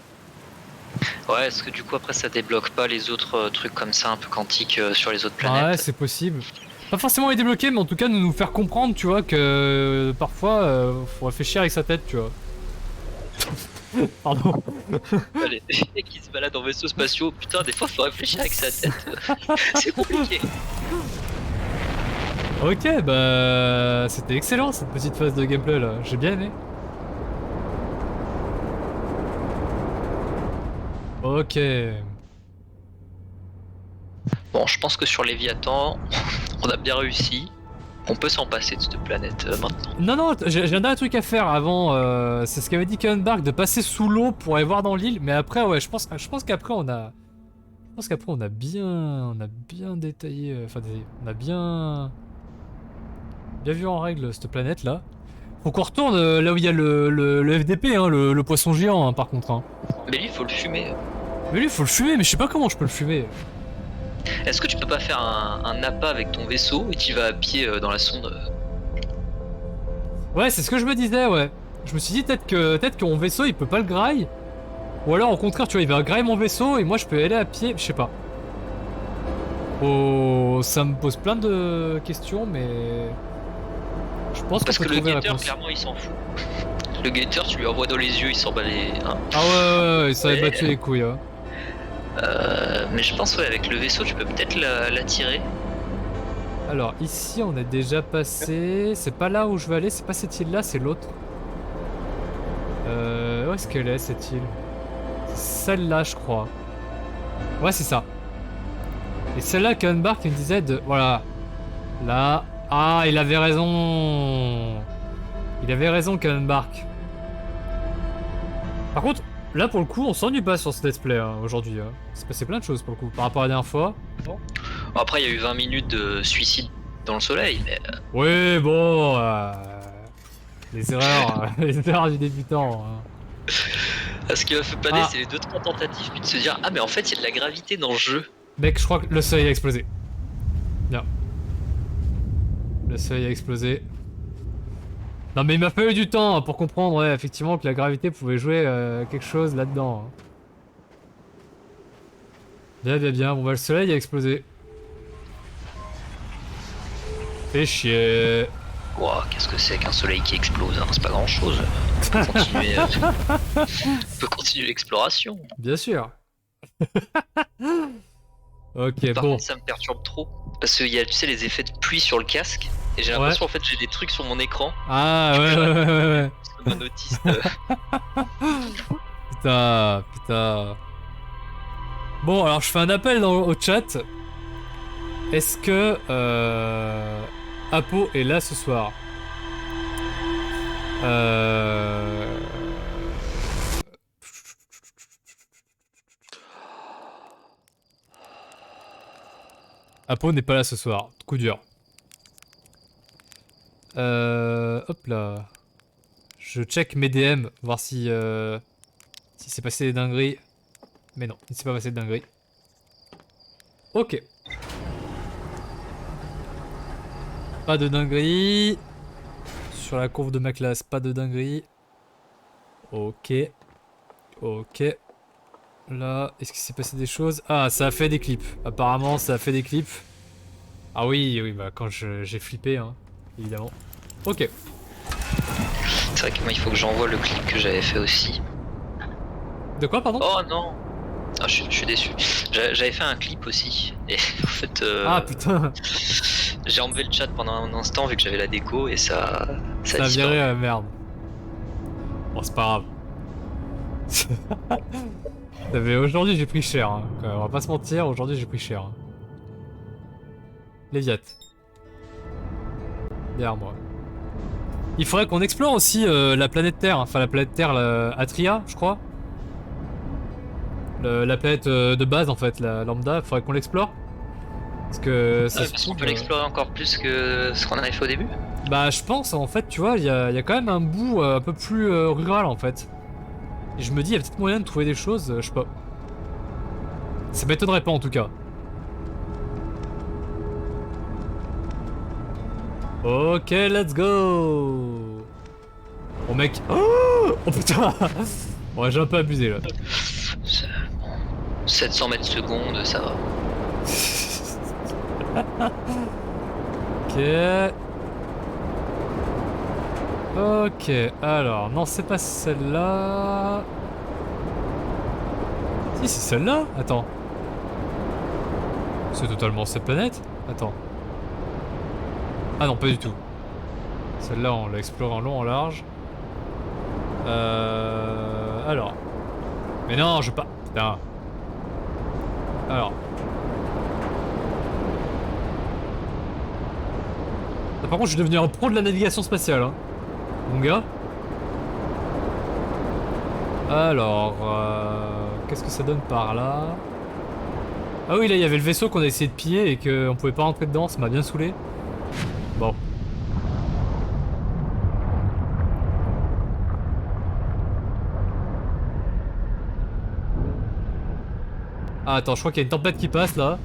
Ouais, est-ce que du coup après ça débloque pas les autres trucs comme ça un peu quantiques sur les autres Ouais, planètes? c'est possible. Pas forcément les débloquer, mais en tout cas nous faire comprendre, tu vois, que parfois faut réfléchir avec sa tête, tu vois. Pardon. Les mecs qui se baladent en vaisseau spatiaux, putain, des fois faut réfléchir avec sa tête. C'est compliqué. Ok, bah c'était excellent cette petite phase de gameplay là, j'ai bien aimé. Ok. Bon, je pense que sur Léviathan, on a bien réussi. On peut s'en passer de cette planète maintenant. Non, non, j'ai un dernier truc à faire avant, c'est ce qu'avait dit Kevin Bark, de passer sous l'eau pour aller voir dans l'île, mais après, ouais, je pense qu'après on a... Je pense qu'après on a bien détaillé, enfin on a bien vu en règle cette planète là. Faut qu'on retourne là où il y a le FDP, hein, le poisson géant hein, par contre. Hein. Mais lui, il faut le fumer. Mais lui, faut le fumer, mais je sais pas comment je peux le fumer. Est-ce que tu peux pas faire un appât avec ton vaisseau et tu vas à pied dans la sonde? Ouais, c'est ce que je me disais, ouais. Je me suis dit peut-être que mon vaisseau il peut pas le graille. Ou alors au contraire, tu vois, il va grailler mon vaisseau et moi je peux y aller à pied, je sais pas. Oh, ça me pose plein de questions, mais je pense Parce qu'on que peut le trouver la guetteur, réponse. clairement, il s'en fout. Le guetteur, tu lui envoies dans les yeux, il s'en bat les. Hein. Ah ouais, ça avait Ouais. battu les couilles. Hein. Mais je pense, ouais, avec le vaisseau, tu peux peut-être l'attirer. Alors, ici, on est déjà passé. C'est pas là où je veux aller, c'est pas cette île-là, c'est l'autre. Où est-ce qu'elle est, cette île? Celle-là, je crois. Ouais, c'est ça. Et celle-là, Kevin Bark, il me disait de... Voilà. Là. Ah, il avait raison. Il avait raison, Kevin Bark. Par contre, là, pour le coup, on s'ennuie pas sur ce let's play, hein, aujourd'hui. Hein. Il s'est passé plein de choses, pour le coup, par rapport à la dernière fois. Bon, après, il y a eu 20 minutes de suicide dans le soleil, mais... Oui, bon... les erreurs, les erreurs du débutant. Hein. Ce qui m'a fait planer, Ah. c'est les 2-3 tentatives, puis de se dire, ah, mais en fait, il y a de la gravité dans le jeu. Mec, je crois que le soleil a explosé. Bien. Le soleil a explosé. Non mais il m'a fallu du temps pour comprendre, ouais, effectivement, que la gravité pouvait jouer quelque chose là-dedans. Hein. Bien. Bon bah le soleil a explosé. Fait chier. Ouah, qu'est-ce que c'est qu'un soleil qui explose, hein, c'est pas grand-chose. On peut continuer l'exploration. Bien sûr. Ok, Par bon. contre, ça me perturbe trop. Parce qu'il y a, tu sais, les effets de pluie sur le casque. Et j'ai l'impression, en fait, j'ai des trucs sur mon écran. Ah ouais. Comme un autiste. Putain. Bon, alors je fais un appel au chat. Est-ce que Apo est là ce soir? Apo n'est pas là ce soir. Coup dur. Hop là. Je check mes DM, voir si s'est passé des dingueries. Mais non, il s'est pas passé de dingueries. Ok. Pas de dinguerie. Sur la courbe de ma classe, pas de dinguerie. Ok. Là, est-ce qu'il s'est passé des choses? Ah, ça a fait des clips. Apparemment, ça a fait des clips. Ah oui, bah quand j'ai flippé, hein, évidemment. Ok. C'est vrai que moi, il faut que j'envoie le clip que j'avais fait aussi. De quoi, pardon? Oh non. Ah, je suis déçu. J'avais fait un clip aussi. Et en fait, Ah putain. j'ai enlevé le chat pendant un instant vu que j'avais la déco et ça a Ça a disparu. viré, merde. Bon, c'est pas grave. Aujourd'hui, j'ai pris cher. Hein. On va pas se mentir, aujourd'hui, j'ai pris cher. Hein. Léviat. Derrière moi. Il faudrait qu'on explore aussi la planète Terre. Enfin, la planète Terre, Atria, je crois. La planète de base, en fait, la lambda. Il faudrait qu'on l'explore. Parce que ça Ouais, se parce qu'on trouve, peut l'explorer encore plus que ce qu'on avait fait au début. Bah, je pense, en fait, tu vois, il y a quand même un bout un peu plus rural, en fait. Et je me dis, il y a peut-être moyen de trouver des choses, je sais pas. Ça m'étonnerait pas, en tout cas. Ok, let's go. Oh, mec. Oh putain. Bon, j'ai un peu abusé, là. 700 mètres secondes, ça va. Ok, alors, non, c'est pas celle-là. Si, c'est celle-là. Attends. C'est totalement cette planète. Attends. Ah non, pas du tout. Celle-là, on l'a explorée en long, en large. Alors. Mais non, je veux pas. Putain. Alors. Ah, par contre, je suis devenu un pro de la navigation spatiale, hein. Mon gars. Alors, qu'est-ce que ça donne par là? Ah oui, là, il y avait le vaisseau qu'on a essayé de piller et qu'on pouvait pas rentrer dedans, ça m'a bien saoulé. Bon. Ah, attends, je crois qu'il y a une tempête qui passe, là.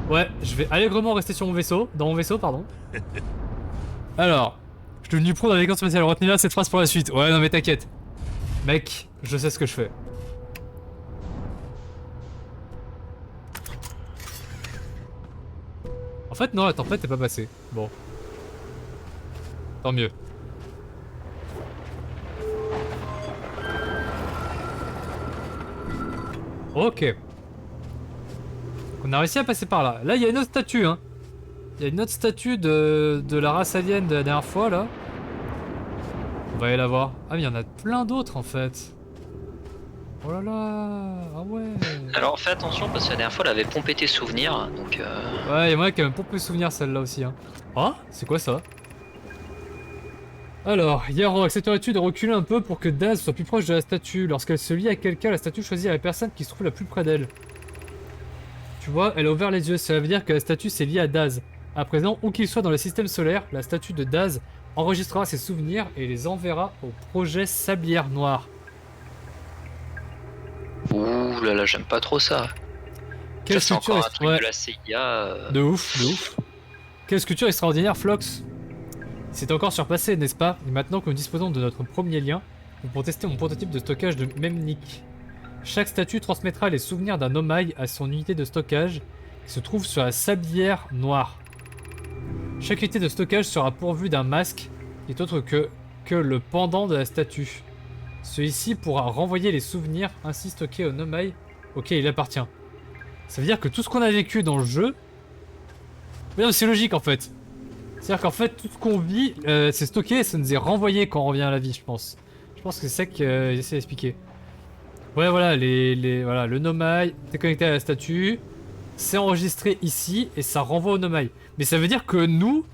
Ouais, je vais allègrement rester sur mon vaisseau, dans mon vaisseau, pardon. Alors, je suis devenu pro dans la navigation spatiale, retenez là cette phrase pour la suite. Ouais, non mais t'inquiète. Mec, je sais ce que je fais. En fait, non, la tempête est pas passée. Bon. Tant mieux. Ok. Donc on a réussi à passer par là. Là, il y a une autre statue, hein. Il y a une autre statue de la race alien de la dernière fois, là. On va aller la voir. Ah, mais il y en a plein d'autres, en fait. Oh là là. Ah ouais. Alors fais attention parce que la dernière fois elle avait pompé tes souvenirs, donc Ouais, il y a moyen quand même pour plus souvenir celle-là aussi, hein. Ah, c'est quoi ça? Alors, Yaro, accepterais-tu de reculer un peu pour que Daz soit plus proche de la statue? Lorsqu'elle se lie à quelqu'un, la statue choisit la personne qui se trouve la plus près d'elle. Tu vois, elle a ouvert les yeux, ça veut dire que la statue s'est liée à Daz. À présent, où qu'il soit dans le système solaire, la statue de Daz enregistrera ses souvenirs et les enverra au projet Sablière Noire. ouh là là, j'aime pas trop ça. Quelle Ça c'est structure encore un truc ouais, de la CIA. de ouf, de ouf. Quelle sculpture extraordinaire, Flox. C'est encore surpassé, n'est-ce pas? Et maintenant que nous disposons de notre premier lien, nous pourrons tester mon prototype de stockage de Memnik. Chaque statue transmettra les souvenirs d'un Omai à son unité de stockage qui se trouve sur la Sablière Noire. Chaque unité de stockage sera pourvue d'un masque qui est autre que le pendant de la statue. Celui-ci pourra renvoyer les souvenirs ainsi stockés au Nomai auquel il appartient. Ça veut dire que tout ce qu'on a vécu dans le jeu... Oui, c'est logique en fait. C'est-à-dire qu'en fait, tout ce qu'on vit, c'est stocké et ça nous est renvoyé quand on revient à la vie, je pense. Je pense que c'est ça qu'ils essaient d'expliquer. Ouais, voilà, voilà, le Nomai, t'es connecté à la statue, c'est enregistré ici et ça renvoie au Nomai. Mais ça veut dire que nous,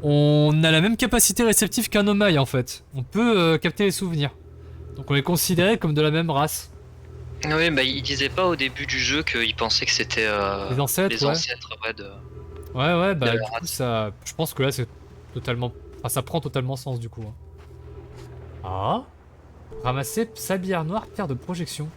on a la même capacité réceptive qu'un Nomai en fait. On peut capter les souvenirs. Donc on est considéré comme de la même race. Oui, bah il disait pas au début du jeu qu'il pensait que c'était Les ancêtres, les ouais. ancêtres ouais, de... Ouais, bah de du la coup race. ça... Je pense que là c'est totalement... Enfin ça prend totalement sens du coup. Hein. Ah. Ramasser sablière noire, pierre de projection.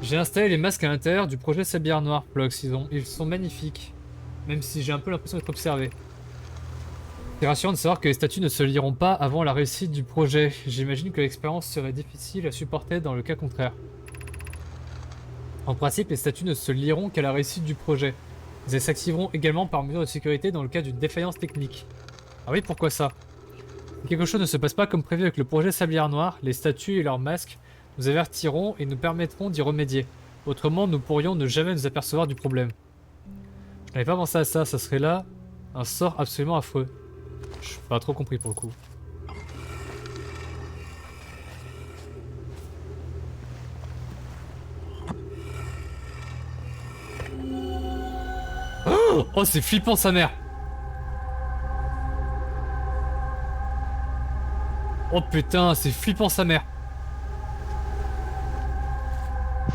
J'ai installé les masques à l'intérieur du projet sablière noire, Plox. Ils sont magnifiques. Même si j'ai un peu l'impression d'être observé. C'est rassurant de savoir que les statues ne se lieront pas avant la réussite du projet. J'imagine que l'expérience serait difficile à supporter dans le cas contraire. En principe, les statues ne se lieront qu'à la réussite du projet. Mais elles s'activeront également par mesure de sécurité dans le cas d'une défaillance technique. Ah oui, pourquoi ça? Si quelque chose ne se passe pas comme prévu avec le projet Sablière Noire, les statues et leurs masques nous avertiront et nous permettront d'y remédier. Autrement, nous pourrions ne jamais nous apercevoir du problème. Je n'avais pas pensé à ça, ça serait là un sort absolument affreux. Je n'ai pas trop compris pour le coup. Oh, c'est flippant sa mère. Oh putain, c'est flippant sa mère.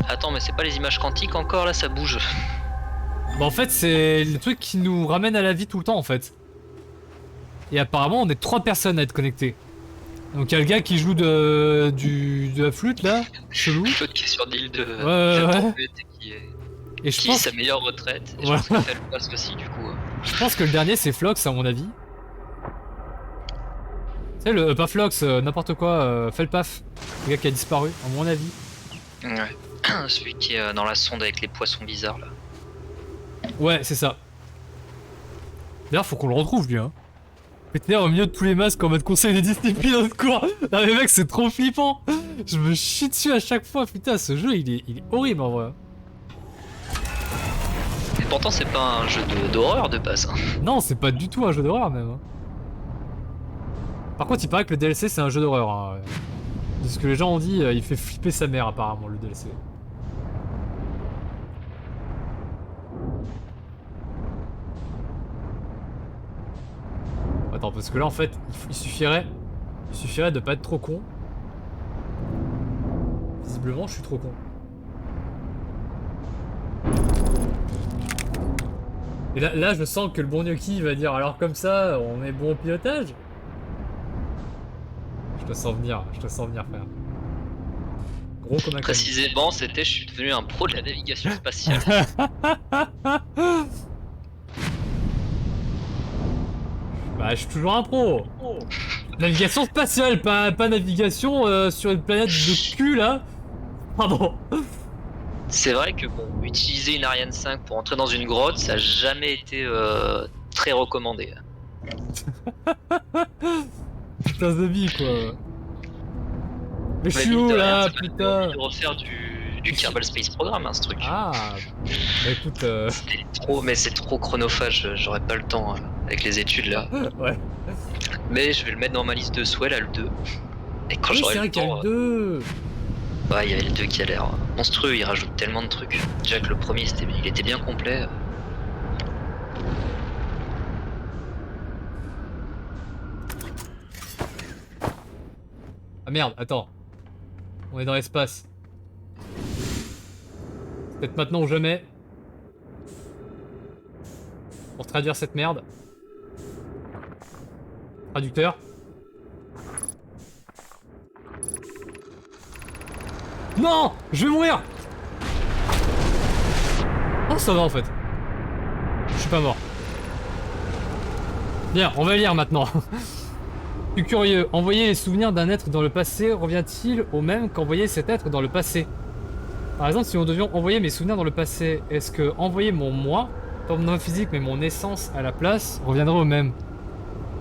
Attends, mais c'est pas les images quantiques encore là, ça bouge. Bah en fait, c'est le truc qui nous ramène à la vie tout le temps en fait. Et apparemment, on est 3 personnes à être connectées. Donc il y a le gars qui joue de la flûte là, chelou. L'autre qui est sur l'île de Ouais. la tempête et Et je qui pense, sa meilleure retraite. Et Voilà. je pense qu'il fait le masque aussi du coup. je pense que le dernier c'est Flox à mon avis. Tu sais, le pas Flox, n'importe quoi, Felpaf. Le gars qui a disparu, à mon avis. Ouais. Celui qui est dans la sonde avec les poissons bizarres là. Ouais, c'est ça. D'ailleurs, faut qu'on le retrouve lui, hein. Péter au milieu de tous les masques en mode conseil des disciplines de cours. Non mais mec, c'est trop flippant. Je me chie dessus à chaque fois. Putain, ce jeu, il est horrible en vrai. Et pourtant c'est pas un jeu d'horreur de base. Hein. Non, c'est pas du tout un jeu d'horreur même. Hein. Par contre, il paraît que le DLC c'est un jeu d'horreur. Hein. De ce que les gens ont dit, il fait flipper sa mère apparemment le DLC. Attends, parce que là en fait, il suffirait de pas être trop con. Visiblement, je suis trop con. Et là, je sens que le bon gnocchi va dire alors comme ça, on est bon au pilotage. Je te sens venir, frère. Gros comme un camion. Précisément, c'était je suis devenu un pro de la navigation spatiale. Bah, je suis toujours un pro. Navigation spatiale, pas navigation sur une planète de cul là. Pardon. C'est vrai que bon, utiliser une Ariane 5 pour entrer dans une grotte, ça a jamais été très recommandé. putain de vie quoi. Mais je Mais suis mine où de rien, là, ça m'a donné putain? envie de refaire du Kerbal Space Program, hein, ce truc. Ah, bah écoute, C'était trop, mais c'est trop chronophage, j'aurais pas le temps avec les études là. ouais. Mais je vais le mettre dans ma liste de souhaits là, le 2. Et quand Oui, j'aurai c'est le vrai qu'il y a temps. le 2. Ouais, il y avait le 2 qui a l'air monstrueux, il rajoute tellement de trucs. Déjà que le premier il était bien complet. Ah merde, attends. On est dans l'espace. C'est peut-être maintenant ou jamais. Pour traduire cette merde. Traducteur. Non! Je vais mourir! Oh, ça va en fait. Je suis pas mort. Bien, on va lire maintenant. Je suis curieux. Envoyer les souvenirs d'un être dans le passé revient-il au même qu'envoyer cet être dans le passé? Par exemple, si nous devions envoyer mes souvenirs dans le passé, est-ce que envoyer mon moi, pas mon physique mais mon essence à la place, reviendrait au même?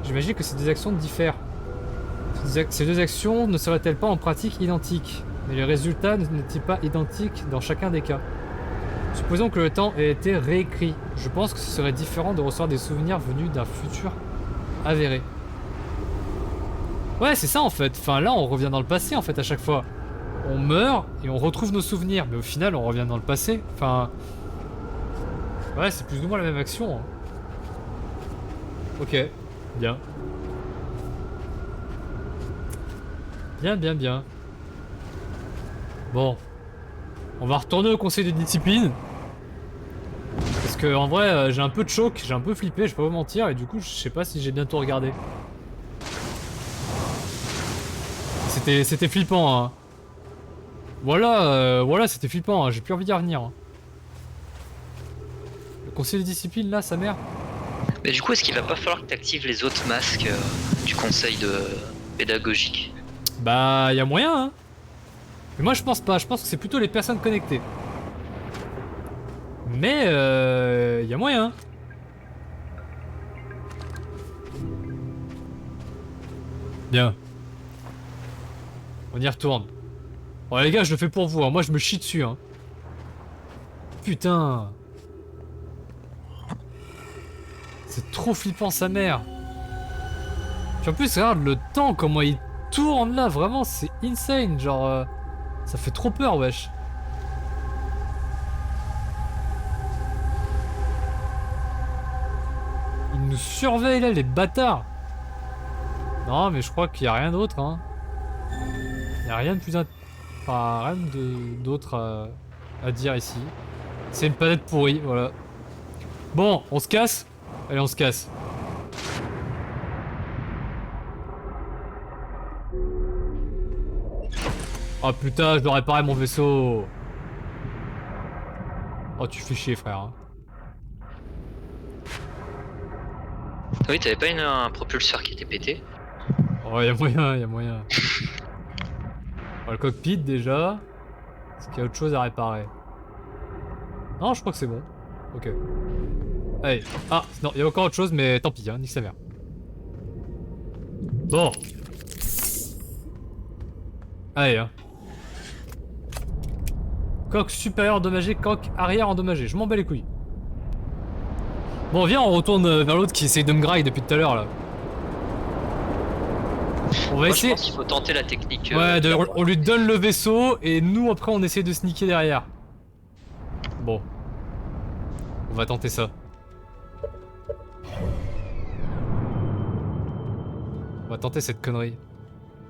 J'imagine que ces deux actions diffèrent. Ces deux actions ne seraient-elles pas en pratique identiques? Mais le résultat n'est-il pas identique dans chacun des cas? Supposons que le temps ait été réécrit. Je pense que ce serait différent de recevoir des souvenirs venus d'un futur avéré. Ouais, c'est ça en fait. Enfin, là, on revient dans le passé en fait à chaque fois. On meurt et on retrouve nos souvenirs. Mais au final, on revient dans le passé. Enfin... Ouais, c'est plus ou moins la même action. Hein. Ok. Bien. Bien. Bon. On va retourner au conseil de discipline. Parce que en vrai, j'ai un peu de choc, j'ai un peu flippé, je vais pas vous mentir, et du coup, je sais pas si j'ai bien tout regardé. C'était flippant, hein. Voilà, c'était flippant, hein. J'ai plus envie d'y revenir. Hein. Le conseil de discipline, là, sa mère. Mais du coup, est-ce qu'il va pas falloir que tu actives les autres masques du conseil de pédagogique? Bah, y a moyen, hein. Mais moi, je pense pas, je pense que c'est plutôt les personnes connectées. Mais, y a moyen. Bien. On y retourne. Bon les gars, je le fais pour vous, hein. Moi je me chie dessus. Hein. Putain. C'est trop flippant sa mère. Puis en plus, regarde le temps, comment il tourne là, vraiment c'est insane. Genre, ça fait trop peur, wesh. Ils nous surveillent là, les bâtards. Non, mais je crois qu'il y a rien d'autre, hein. Il y a rien de plus enfin, rien d'autre à dire ici. C'est une planète pourrie, voilà. Bon, on se casse? Allez, on se casse. Oh putain, je dois réparer mon vaisseau. Oh, tu fais chier, frère. Oui, t'avais pas un propulseur qui était pété? Oh, y'a moyen, y'a moyen. Oh, le cockpit déjà. Est-ce qu'il y a autre chose à réparer? Non, je crois que c'est bon. Ok. Allez. Ah, non, il y a encore autre chose, mais tant pis, hein, nique sa mère. Bon. Allez, hein. Coque supérieure endommagée, coque arrière endommagée. Je m'en bats les couilles. Bon, viens, on retourne vers l'autre qui essaye de me graille depuis tout à l'heure, là. On va essayer. Je pense qu'il faut tenter la technique. Ouais, on lui donne le vaisseau et nous après on essaie de sneaker derrière. Bon. On va tenter ça. On va tenter cette connerie.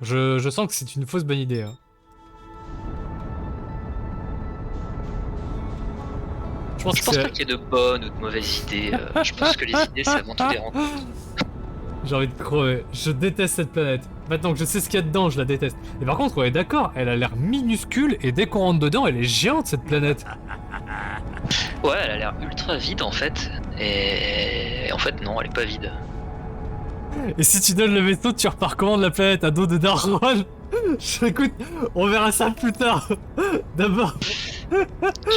Je sens que c'est une fausse bonne idée. Hein. Je pense pas qu'il y ait de bonnes ou de mauvaises idées. Je pense que les idées c'est avant tout des rencontres. J'ai envie de crever. Je déteste cette planète. Maintenant que je sais ce qu'il y a dedans, je la déteste. Et par contre, on est d'accord, elle a l'air minuscule et dès qu'on rentre dedans, elle est géante cette planète. Ouais, elle a l'air ultra vide en fait. Et en fait, non, elle est pas vide. Et si tu donnes le vaisseau, tu repars comment de la planète à dos de Darwin? Écoute, on verra ça plus tard. D'abord.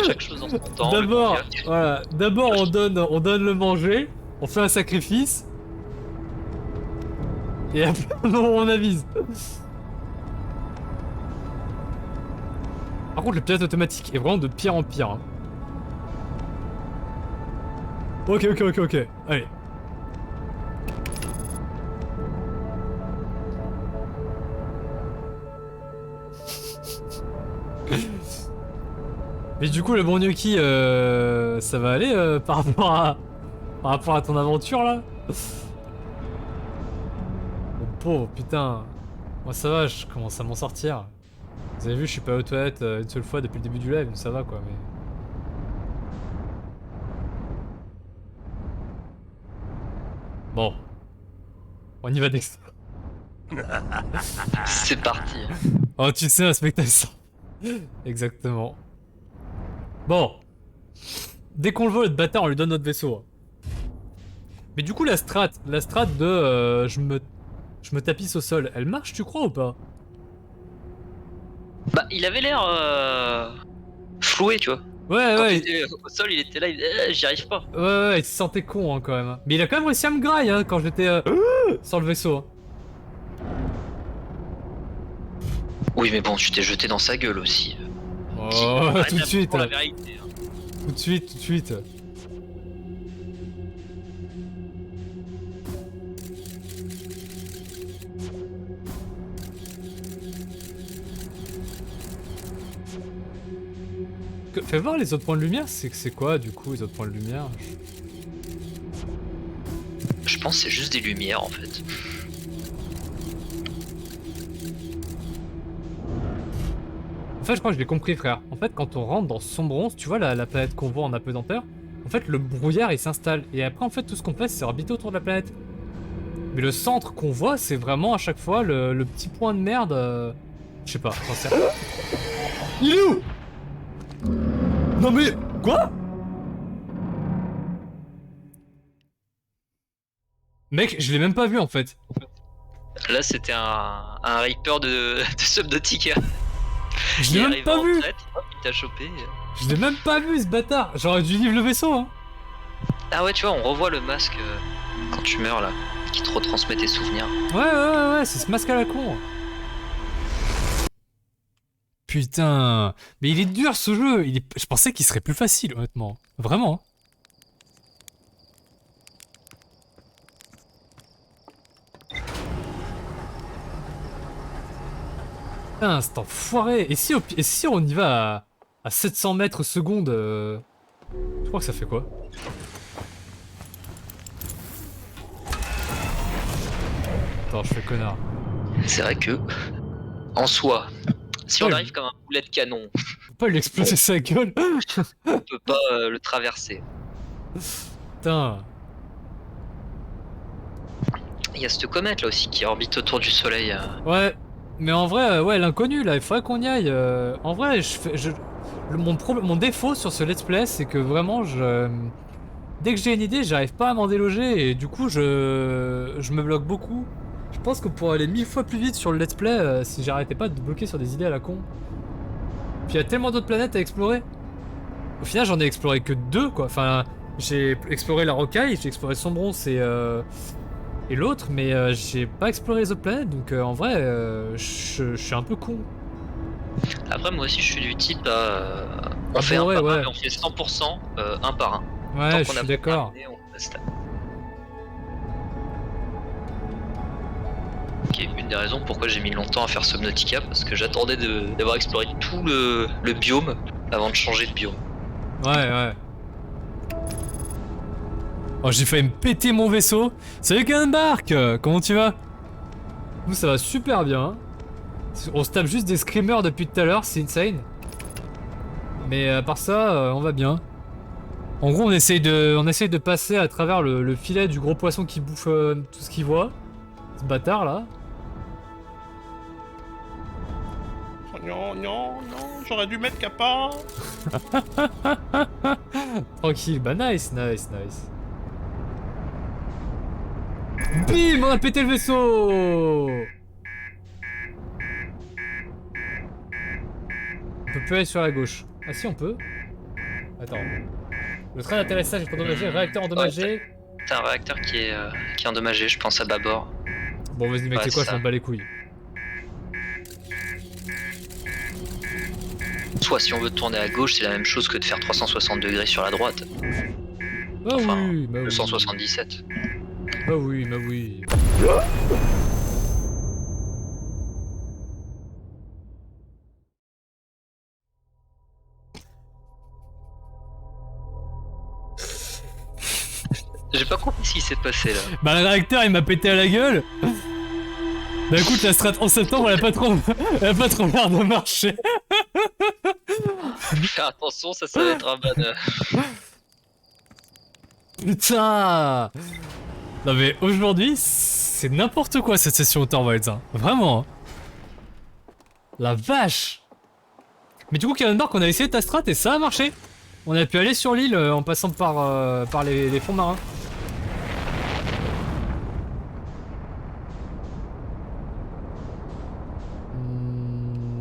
Chaque chose en son temps. D'abord, voilà. D'abord, on donne le manger. On fait un sacrifice. Et après, non, on avise. Par contre, le pilote automatique est vraiment de pire en pire. Hein. Ok. Allez. Mais du coup, le bon Gnocchi, ça va aller par rapport à ton aventure là? Mon pauvre, putain. Moi ça va, je commence à m'en sortir. Vous avez vu, je suis pas aux toilettes une seule fois depuis le début du live, donc ça va quoi, mais... Bon. On y va Dex. C'est parti. Oh, tu sais, un spectacle ça. Exactement. Bon. Dès qu'on le voit, le bâtard, on lui donne notre vaisseau. Mais du coup, la strat de je me tapisse au sol, elle marche, tu crois ou pas? Bah, il avait l'air floué, tu vois. Ouais, Quand il ouais, était au sol, il était là, j'y arrive pas. ouais, il se sentait con hein, quand même. Hein. Mais il a quand même réussi à me grailler hein, quand j'étais sur le vaisseau. Hein. Oui, mais bon, tu t'es jeté dans sa gueule aussi. Oh, tout de suite. La vérité, hein. Tout de suite. Fais voir les autres points de lumière, c'est quoi du coup les autres points de lumière? Je pense que c'est juste des lumières en fait. En fait, je crois que je l'ai compris, frère. En fait, quand on rentre dans Sombronce, tu vois la planète qu'on voit en apesanteur, en fait, le brouillard il s'installe. Et après, en fait, tout ce qu'on fait, c'est orbiter autour de la planète. Mais le centre qu'on voit, c'est vraiment à chaque fois le petit point de merde. Je sais pas, j'en sais rien. Il est où? Non mais. Quoi? Mec, je l'ai même pas vu en fait. Là, c'était un Reaper de Subnautica. Je l'ai même pas vu. Il t'a chopé. Je l'ai même pas vu ce bâtard. J'aurais dû livrer le vaisseau hein. Ah ouais, tu vois, on revoit le masque quand tu meurs là, qui te retransmet tes souvenirs. Ouais, c'est ce masque à la con. Putain, mais il est dur ce jeu. Je pensais qu'il serait plus facile, honnêtement. Vraiment. Putain, c'est enfoiré. Et si on y va à 700 mètres seconde, je crois que ça fait quoi? Attends, je fais connard. C'est vrai que, en soi, si on Ouais, arrive comme un boulet de canon, Faut pas lui exploser sa gueule. on peut pas le traverser. Putain. Il y a cette comète là aussi qui orbite autour du soleil. Ouais, mais en vrai, ouais, l'inconnu là, il faudrait qu'on y aille. En vrai, mon défaut sur ce let's play, c'est que vraiment, dès que j'ai une idée, j'arrive pas à m'en déloger et du coup, je me bloque beaucoup. Je pense qu'on pourrait aller 1000 fois plus vite sur le let's play si j'arrêtais pas de bloquer sur des idées à la con. Puis il y a tellement d'autres planètes à explorer. Au final, j'en ai exploré que 2 quoi. Enfin, j'ai exploré la rocaille, j'ai exploré Sombronce et l'autre, mais j'ai pas exploré les autres planètes, donc en vrai, je suis un peu con. Après, moi aussi, je suis du type à. On Ah fait bon, un par ouais. un, mais on fait 100% un par un. Ouais, Tant je qu'on a suis pas d'accord. terminé, on reste. Ok, une des raisons pourquoi j'ai mis longtemps à faire Subnautica, parce que j'attendais d'avoir exploré tout le biome avant de changer de biome. Ouais. Oh, j'ai failli me péter mon vaisseau. Salut Gunbark, comment tu vas? Nous, ça va super bien. Hein. On se tape juste des screamers depuis tout à l'heure, c'est insane. Mais à part ça, on va bien. En gros, on essaye de passer à travers le filet du gros poisson qui bouffe tout ce qu'il voit. Ce bâtard là. Non, j'aurais dû mettre Kappa. Tranquille, bah nice. Bim, on a pété le vaisseau. On peut plus aller sur la gauche. Ah si, on peut. Attends. Le train d'atterrissage est endommagé, réacteur endommagé. C'est un réacteur qui est endommagé, je pense à bâbord. Bon, vas-y, mec, Ouais, c'est quoi, c'est je m'en ça. bats les couilles. Soit si on veut tourner à gauche, c'est la même chose que de faire 360 degrés sur la droite. Bah Enfin, oui, bah oui. 277. Bah oui, bah oui. J'ai pas compris ce qui s'est passé là. Bah le réacteur il m'a pété à la gueule. Bah écoute, la strat en septembre elle a pas trop l'air de marcher. Faire attention, ça va être un ban. Putain. Non mais aujourd'hui c'est n'importe quoi cette session Outer Wilds, hein. Vraiment. Hein. La vache. Mais du coup Kallenbark on a essayé ta strat et ça a marché. On a pu aller sur l'île en passant par les fonds marins.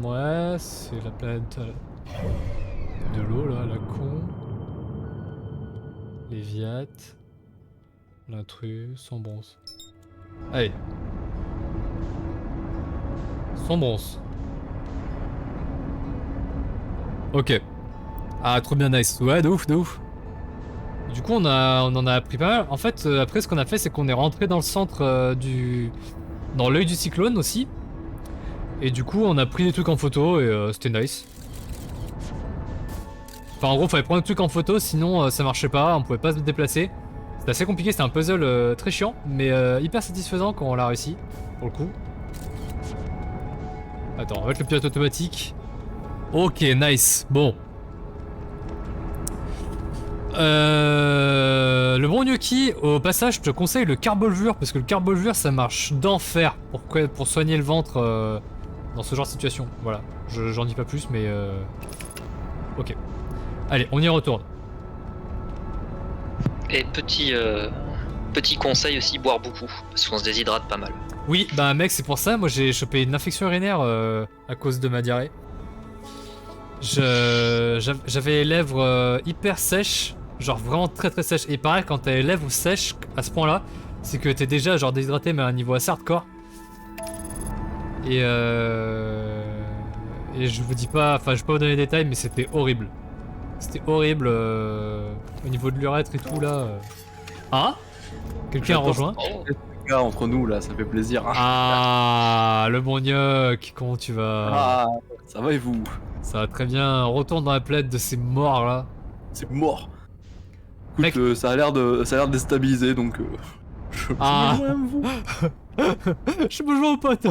Ouais, c'est la planète de l'eau là, la con. Léviat. L'intrus, sans bronze. Allez. Sans bronze. Ok. Ah, trop bien nice. Ouais, de ouf, de ouf. Du coup, on en a appris pas mal. En fait, après, ce qu'on a fait, c'est qu'on est rentré dans le centre dans l'œil du cyclone aussi. Et du coup, on a pris des trucs en photo et c'était nice. Enfin, en gros, fallait prendre des trucs en photo, sinon ça marchait pas, on pouvait pas se déplacer. C'était assez compliqué, c'était un puzzle très chiant, mais hyper satisfaisant quand on l'a réussi, pour le coup. Attends, on va mettre le pilote automatique. Ok, nice. Bon. Le bon gnocchi, au passage, je te conseille le carbolvure, parce que le carbolvure, ça marche d'enfer pour soigner le ventre dans ce genre de situation. Voilà, j'en dis pas plus, mais ok. Allez, on y retourne. Et petit conseil aussi, boire beaucoup, parce qu'on se déshydrate pas mal. Oui, bah mec, c'est pour ça, moi j'ai chopé une infection urinaire à cause de ma diarrhée. J'avais les lèvres hyper sèches, genre vraiment très très sèches. Et pareil, quand t'as les lèvres sèches à ce point-là, c'est que t'es déjà genre déshydraté mais à un niveau assez hardcore. Et je vous dis pas, enfin je vais pas vous donner les détails, mais c'était horrible. C'était horrible au niveau de l'urètre et tout là. Ah, quelqu'un a rejoint. Oh, Gars, entre nous là, ça fait plaisir. Ah, le bon gnoc, comment tu vas? Ah, ça va et vous? Ça va très bien, retourne dans la plaide de ces morts là. C'est mort. Écoute, Mec. ça a l'air de déstabiliser donc. Je Ah. me joins à vous. Je me joins au pote.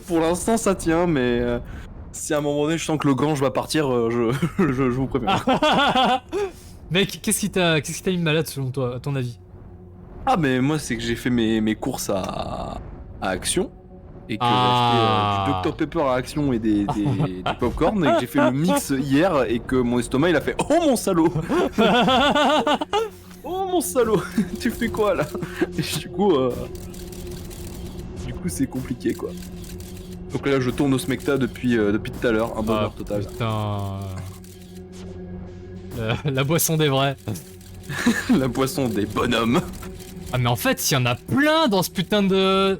Pour l'instant, ça tient, mais si à un moment donné je sens que le grange va partir, je vous préviens. Mec, qu'est-ce qui t'a mis malade selon toi, à ton avis? Ah, mais moi, c'est que j'ai fait mes courses à Action. Et que Ah. j'ai acheté du Dr Pepper à Action et des popcorn. Et que j'ai fait le mix hier et que mon estomac il a fait oh mon salaud. Oh mon salaud. Tu fais quoi là? Et du coup c'est compliqué quoi. Donc là je tourne au smecta depuis tout à l'heure, un bonheur total. Putain. La boisson des vrais. La boisson des bonhommes. Ah mais en fait, il y en a plein dans ce putain de...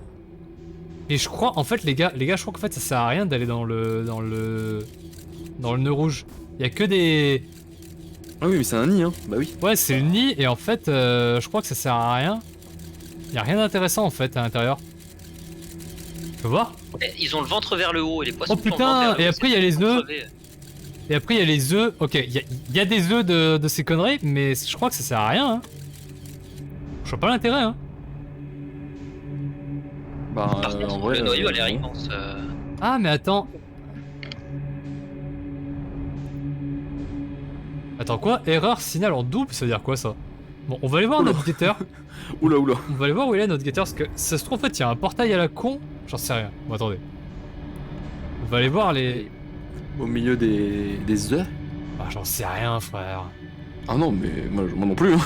Et je crois, en fait les gars, je crois qu'en fait ça sert à rien d'aller dans le nœud rouge. Il y a que des... Ah oui mais c'est un nid hein, bah oui. Ouais c'est le nid et en fait je crois que ça sert à rien. Il y a rien d'intéressant en fait à l'intérieur. Tu peux voir? ils ont le ventre vers le haut et les poissons. Oh putain, et après il y a les œufs. œufs. Et après il y a les œufs. Ok, il y a des œufs de ces conneries, mais je crois que ça sert à rien. Hein. Je vois pas l'intérêt. Hein. Bah Par contre, en vrai, le noyau a l'air non. immense. Ah mais attends. Attends quoi? Erreur signal en double, ça veut dire quoi ça? Bon, on va aller voir Oula. notre guetteur. Oula. On va aller voir où il est notre guetteur parce que ça se trouve en fait il y a un portail à la con. J'en sais rien. Bon attendez. On va aller voir les... Au milieu des œufs. Ah j'en sais rien frère. Ah non mais moi non plus. Hein.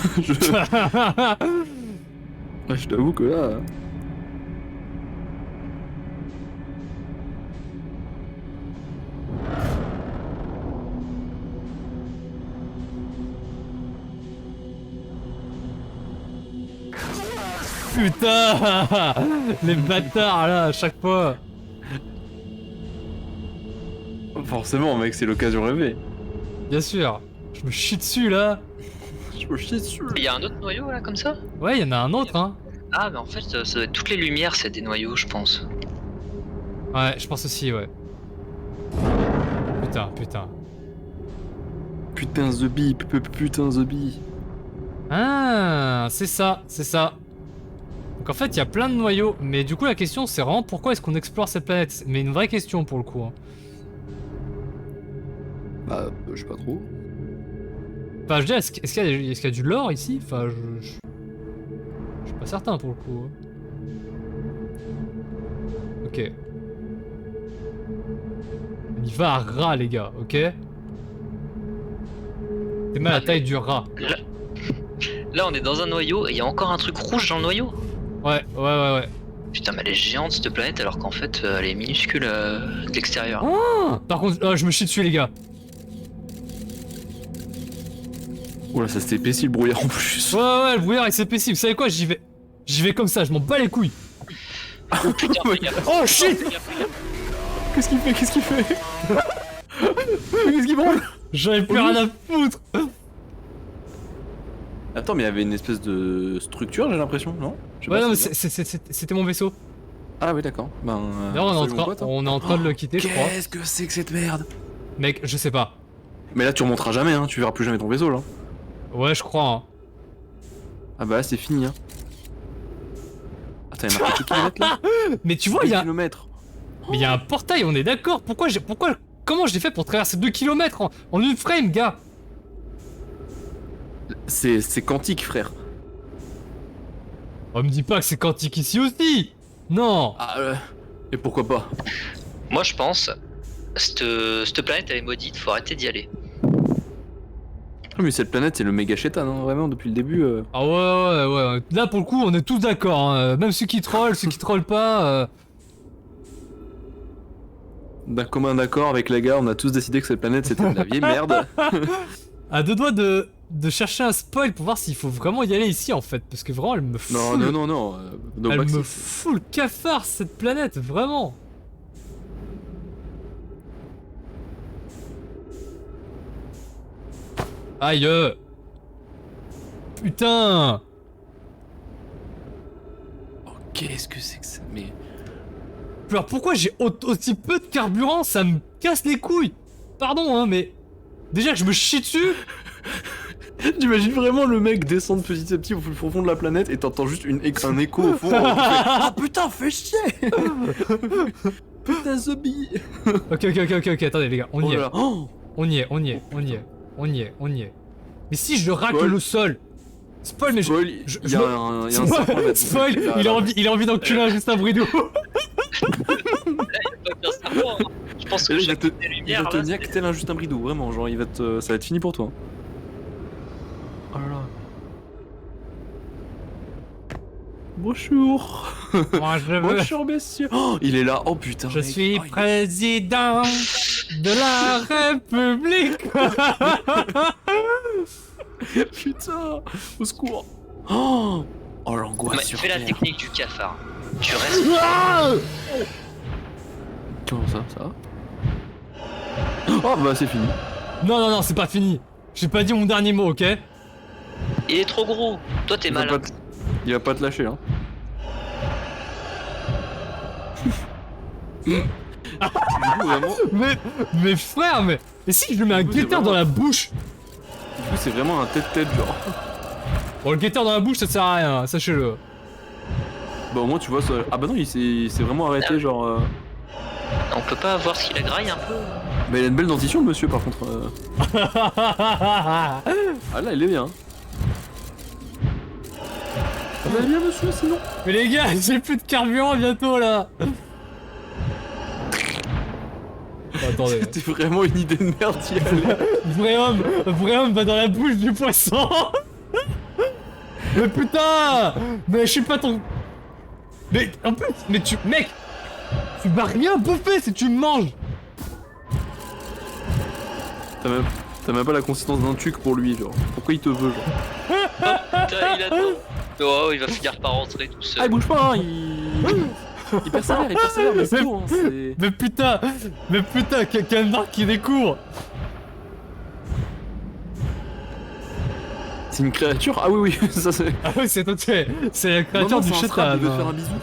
Je t'avoue que là. Putain. Les bâtards là, à chaque fois. Forcément, mec, c'est l'occasion rêvée. Bien sûr. Je me chie dessus là. Je me chie dessus. Il y a un autre noyau là comme ça? Ouais, il y en a un autre, hein. Ah, mais en fait, ça doit être toutes les lumières, c'est des noyaux, je pense. Ouais, je pense aussi, ouais. Putain. Putain, The Bee, putain, The Bee. Ah, c'est ça. Donc en fait, il y a plein de noyaux, mais du coup la question c'est vraiment pourquoi est-ce qu'on explore cette planète? Mais une vraie question pour le coup. Hein. Bah, je sais pas trop. Enfin, je veux dire, est-ce qu'il y a du lore ici? Enfin, je suis pas certain pour le coup. Hein. Ok. On y va à rat, les gars, ok? C'est mal la taille du rat. Là, on est dans un noyau et il y a encore un truc rouge dans le noyau. Ouais. Putain, mais elle est géante cette planète alors qu'en fait, elle est minuscule de l'extérieur. Oh par contre, je me chie dessus, les gars. Oula, ça s'épaissit le brouillard en plus. Ouais, le brouillard il s'épaissit. Vous savez quoi? J'y vais comme ça, je m'en bats les couilles. Oh putain, fais gaffe. Oh shit! Fais gaffe. Qu'est-ce qu'il fait? Qu'est-ce qu'il branle? J'en ai plus rien à foutre. Attends, mais il y avait une espèce de structure, j'ai l'impression, non? Je sais Ouais, pas, non, mais c'est c'était mon vaisseau. Ah oui, d'accord. Ben. D'ailleurs, salut, mon pote, hein. on est en train de le quitter, je crois. Qu'est-ce que c'est que cette merde? Mec, je sais pas. Mais là, tu remonteras jamais, hein. Tu verras plus jamais ton vaisseau, là. Ouais, je crois. Hein. Ah bah là, c'est fini, hein. Attends, il y a marqué kilomètres là? Mais tu vois, il y a. Kilomètres. Mais il y a un portail, on est d'accord. Comment j'ai fait pour traverser 2 km en une frame, gars? C'est quantique, frère. On me dit pas que c'est quantique ici aussi. Non. Ah, et pourquoi pas? Moi, je pense, cette planète elle est maudite, faut arrêter d'y aller. Mais cette planète, c'est le méga chétan, hein, vraiment, depuis le début. Ah ouais. Là, pour le coup, on est tous d'accord. Hein. Même ceux qui trollent, ceux qui trollent pas. D'un commun accord avec les gars, on a tous décidé que cette planète, c'était de la vieille merde. À deux doigts de chercher un spoil pour voir s'il faut vraiment y aller ici, en fait. Parce que vraiment, elle me fout. Non. No Elle backseat. me fout le cafard, cette planète, vraiment. Aïe. Putain. Oh, qu'est-ce que c'est que ça? Mais. Alors pourquoi j'ai aussi peu de carburant? Ça me casse les couilles. Pardon, hein, mais... Déjà que je me chie dessus. T'imagines vraiment le mec descendre petit à petit au plus profond de la planète et t'entends juste un écho au fond. Ah putain, fais chier. Putain, zombie. Ok, attendez les gars, on y est. Oh. On y est. Mais si je racle Spoil. le sol. Spoil, mais Spoil, je il y a un serpent là-dessus. Spoil, il a envie d'enculer un Justin Bridou. Je pense que Il j'ai va te, des il lumières va te là. niaque tel un Justin Bridou, vraiment, genre ça va être fini pour toi. Oh là là. Bonjour. Moi je veux. Bonjour messieurs. Oh, il est là, oh putain. Je mec. suis Oh, président de la République. Putain, au secours. Oh, l'angoisse Mais sur fais la Terre. technique du cafard. Tu restes. Comment ça va? Oh bah c'est fini. Non, c'est pas fini. J'ai pas dit mon dernier mot, ok? Il est trop gros. Toi, t'es malin. Il va pas te lâcher, hein. Du coup, vraiment, Mais frère, mais si je lui mets un Du coup, c'est guetteur vraiment- dans la bouche. du coup, c'est vraiment un tête-tête, genre. Bon, le guetteur dans la bouche, ça sert à rien, sachez-le. Bah au moins tu vois ça. Ah bah non, il s'est vraiment arrêté, genre. On peut pas voir ce qu'il a graille un peu. Bah il a une belle dentition, le monsieur, par contre. Ah là, il est bien. Ah bah bien, monsieur, sinon. Mais les gars, j'ai plus de carburant bientôt là. Bon, attendez. C'était vraiment une idée de merde d'y aller. Vrai homme va dans la bouche du poisson. Mais putain. Mais je suis pas ton... Mais en plus, mec, tu vas rien bouffer si tu me manges. T'as même pas la consistance d'un tuc pour lui, genre. Pourquoi il te veut, genre? Putain, il attend. Oh, il va finir par rentrer tout Ah, seul. il bouge pas, hein, il persévère, mais c'est bon, hein, c'est... Mais putain, Calmar qui découvre. C'est une créature? Ah oui, oui, ça c'est... Ah oui, c'est la créature du c'est un chétan. scrap, il veut te faire un bisou.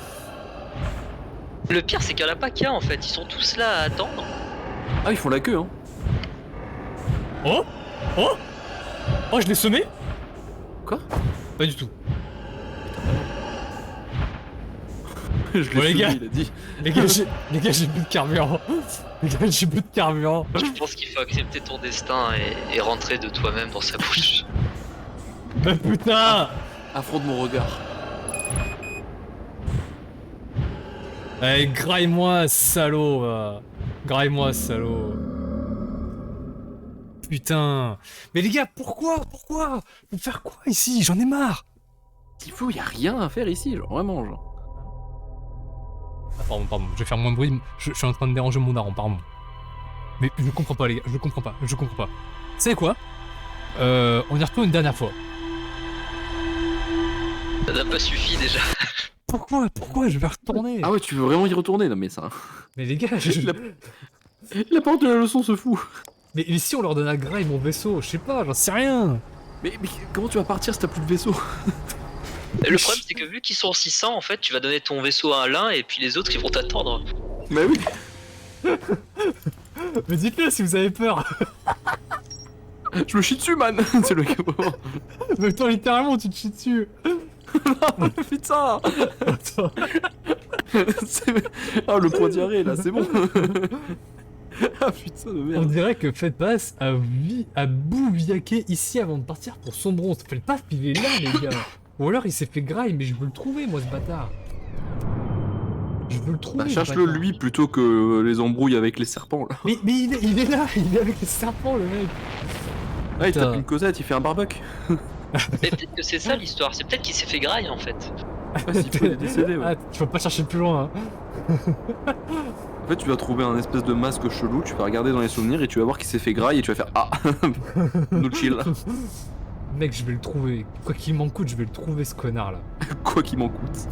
Le pire, c'est qu'il n'y en a pas qu'un en fait. Ils sont tous là à attendre. Ah, ils font la queue, hein. Oh Oh Oh, je l'ai semé? Quoi? Pas du tout. Je l'ai Bon, les soumis, gars. il a dit. Les gars, j'ai plus de carburant. Les gars, j'ai plus de carburant. Je pense qu'il faut accepter ton destin et rentrer de toi-même dans sa bouche. Mais putain. Affronte mon regard. Allez, graille-moi, salaud. Va. Graille-moi, salaud. Putain. Mais les gars, pourquoi? Vous faire quoi ici? J'en ai marre. S'il faut, y a rien à faire ici, genre, vraiment, genre. Ah, pardon, je vais faire moins de bruit. Je suis en train de déranger mon daron, pardon. Mais je comprends pas, les gars, je comprends pas. Vous savez quoi? On y retourne une dernière fois. Ça n'a pas suffi déjà. Pourquoi je vais retourner? Ah ouais, tu veux vraiment y retourner? Non mais ça... Mais les gars, Il apporte de la leçon, ce fou. mais si on leur donne à Graille mon vaisseau, je sais pas, j'en sais rien. Mais comment tu vas partir si t'as plus de vaisseau? Et le problème, c'est que vu qu'ils sont 600, en fait, tu vas donner ton vaisseau à l'un et puis les autres, ils vont t'attendre. Bah oui. Mais dites-le si vous avez peur. Je me chie dessus, man. C'est le moment. Mais toi, littéralement, tu te chies dessus. Putain. Attends. Ah, le point diarrhée, là, c'est bon. Ah putain de On merde. dirait que Faites Pass a bouviaqué ici avant de partir pour son bronze. Faites Pass, il est là, les gars. Ou alors il s'est fait graille, mais je veux le trouver, moi, ce bâtard. Je veux le trouver. Bah, ce cherche-le bâtard. lui plutôt que les embrouilles avec les serpents, là. Mais il est là, il est avec les serpents, le mec. Ah, il Putain. tape une Cosette, il fait un barbecue. Mais peut-être que c'est ça l'histoire, c'est peut-être qu'il s'est fait graille en fait. Ouais, s'il faut, il est décédé, ouais. Ah, tu vas pas chercher plus loin. Hein. En fait, tu vas trouver un espèce de masque chelou, tu vas regarder dans les souvenirs et tu vas voir qu'il s'est fait graille et tu vas faire ah, no chill. Mec, je vais le trouver. Quoi qu'il m'en coûte, je vais le trouver, ce connard là. Quoi qu'il m'en coûte.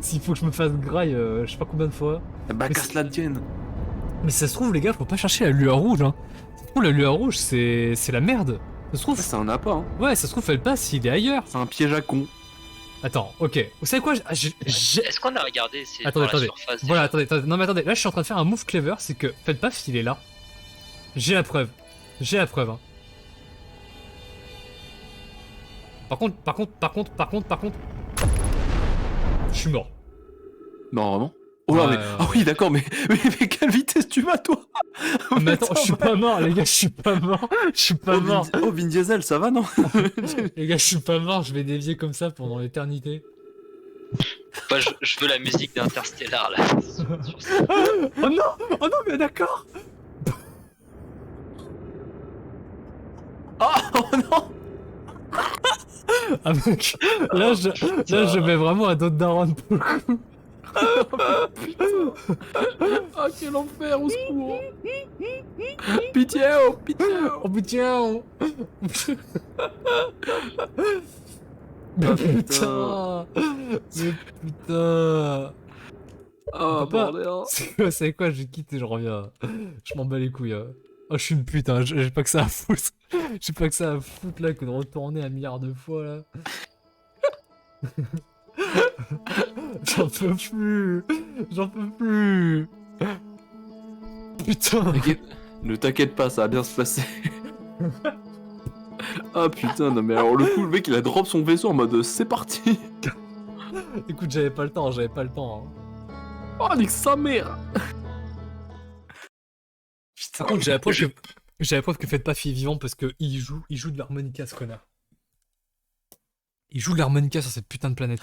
S'il faut que je me fasse graille, je sais pas combien de fois. Bah, Mais casse la tienne. Mais ça se trouve, les gars, faut pas chercher la lueur rouge. Hein. Ça se trouve, la lueur rouge, c'est la merde. Ça se trouve, C'est un appât, hein. ouais, ça se trouve, Faites Pass, il est ailleurs. C'est un piège à con. Attends, ok. Vous savez quoi? Est-ce qu'on a regardé c'est Attendez, dans la attendez. surface Voilà, déjà attendez. Non, mais attendez. Là, je suis en train de faire un move clever. C'est que Faites Pass, il est là. J'ai la preuve. Hein. Par contre. Je suis mort. Non, vraiment. Oh là, Ouais, mais... Ah oui, d'accord, mais quelle vitesse tu vas, toi? Mais attends, je suis pas mort, les gars, je suis pas mort. Oh, Vin Diesel, ça va, non? Les gars, je suis pas mort, je vais dévier comme ça pendant l'éternité. Bah, je veux la musique d'Interstellar là. Oh non, mais d'accord. Oh non! Ah mec, là je mets vraiment à dos de daron pour le coup. Ah, quel enfer, au secours! Pitié, oh, pitié! Oh putain. Mais putain. Mais putain. Ah, Papa. bordel! C'est quoi, je quitte et je reviens. Je m'en bats les couilles. Hein. Oh, je suis une pute, hein. J'ai pas que ça à foutre. J'ai pas que ça à foutre là que de retourner un milliard de fois là. J'en peux plus. Putain. Ne t'inquiète pas, ça va bien se passer. Ah putain, non mais alors le coup, le mec il a drop son vaisseau en mode c'est parti. Écoute, j'avais pas le temps. Hein. Oh, nique sa mère. Putain, Par contre, j'ai la preuve que Faites pas fille vivant parce que il joue de l'harmonica, ce connard. Il joue de l'harmonica sur cette putain de planète.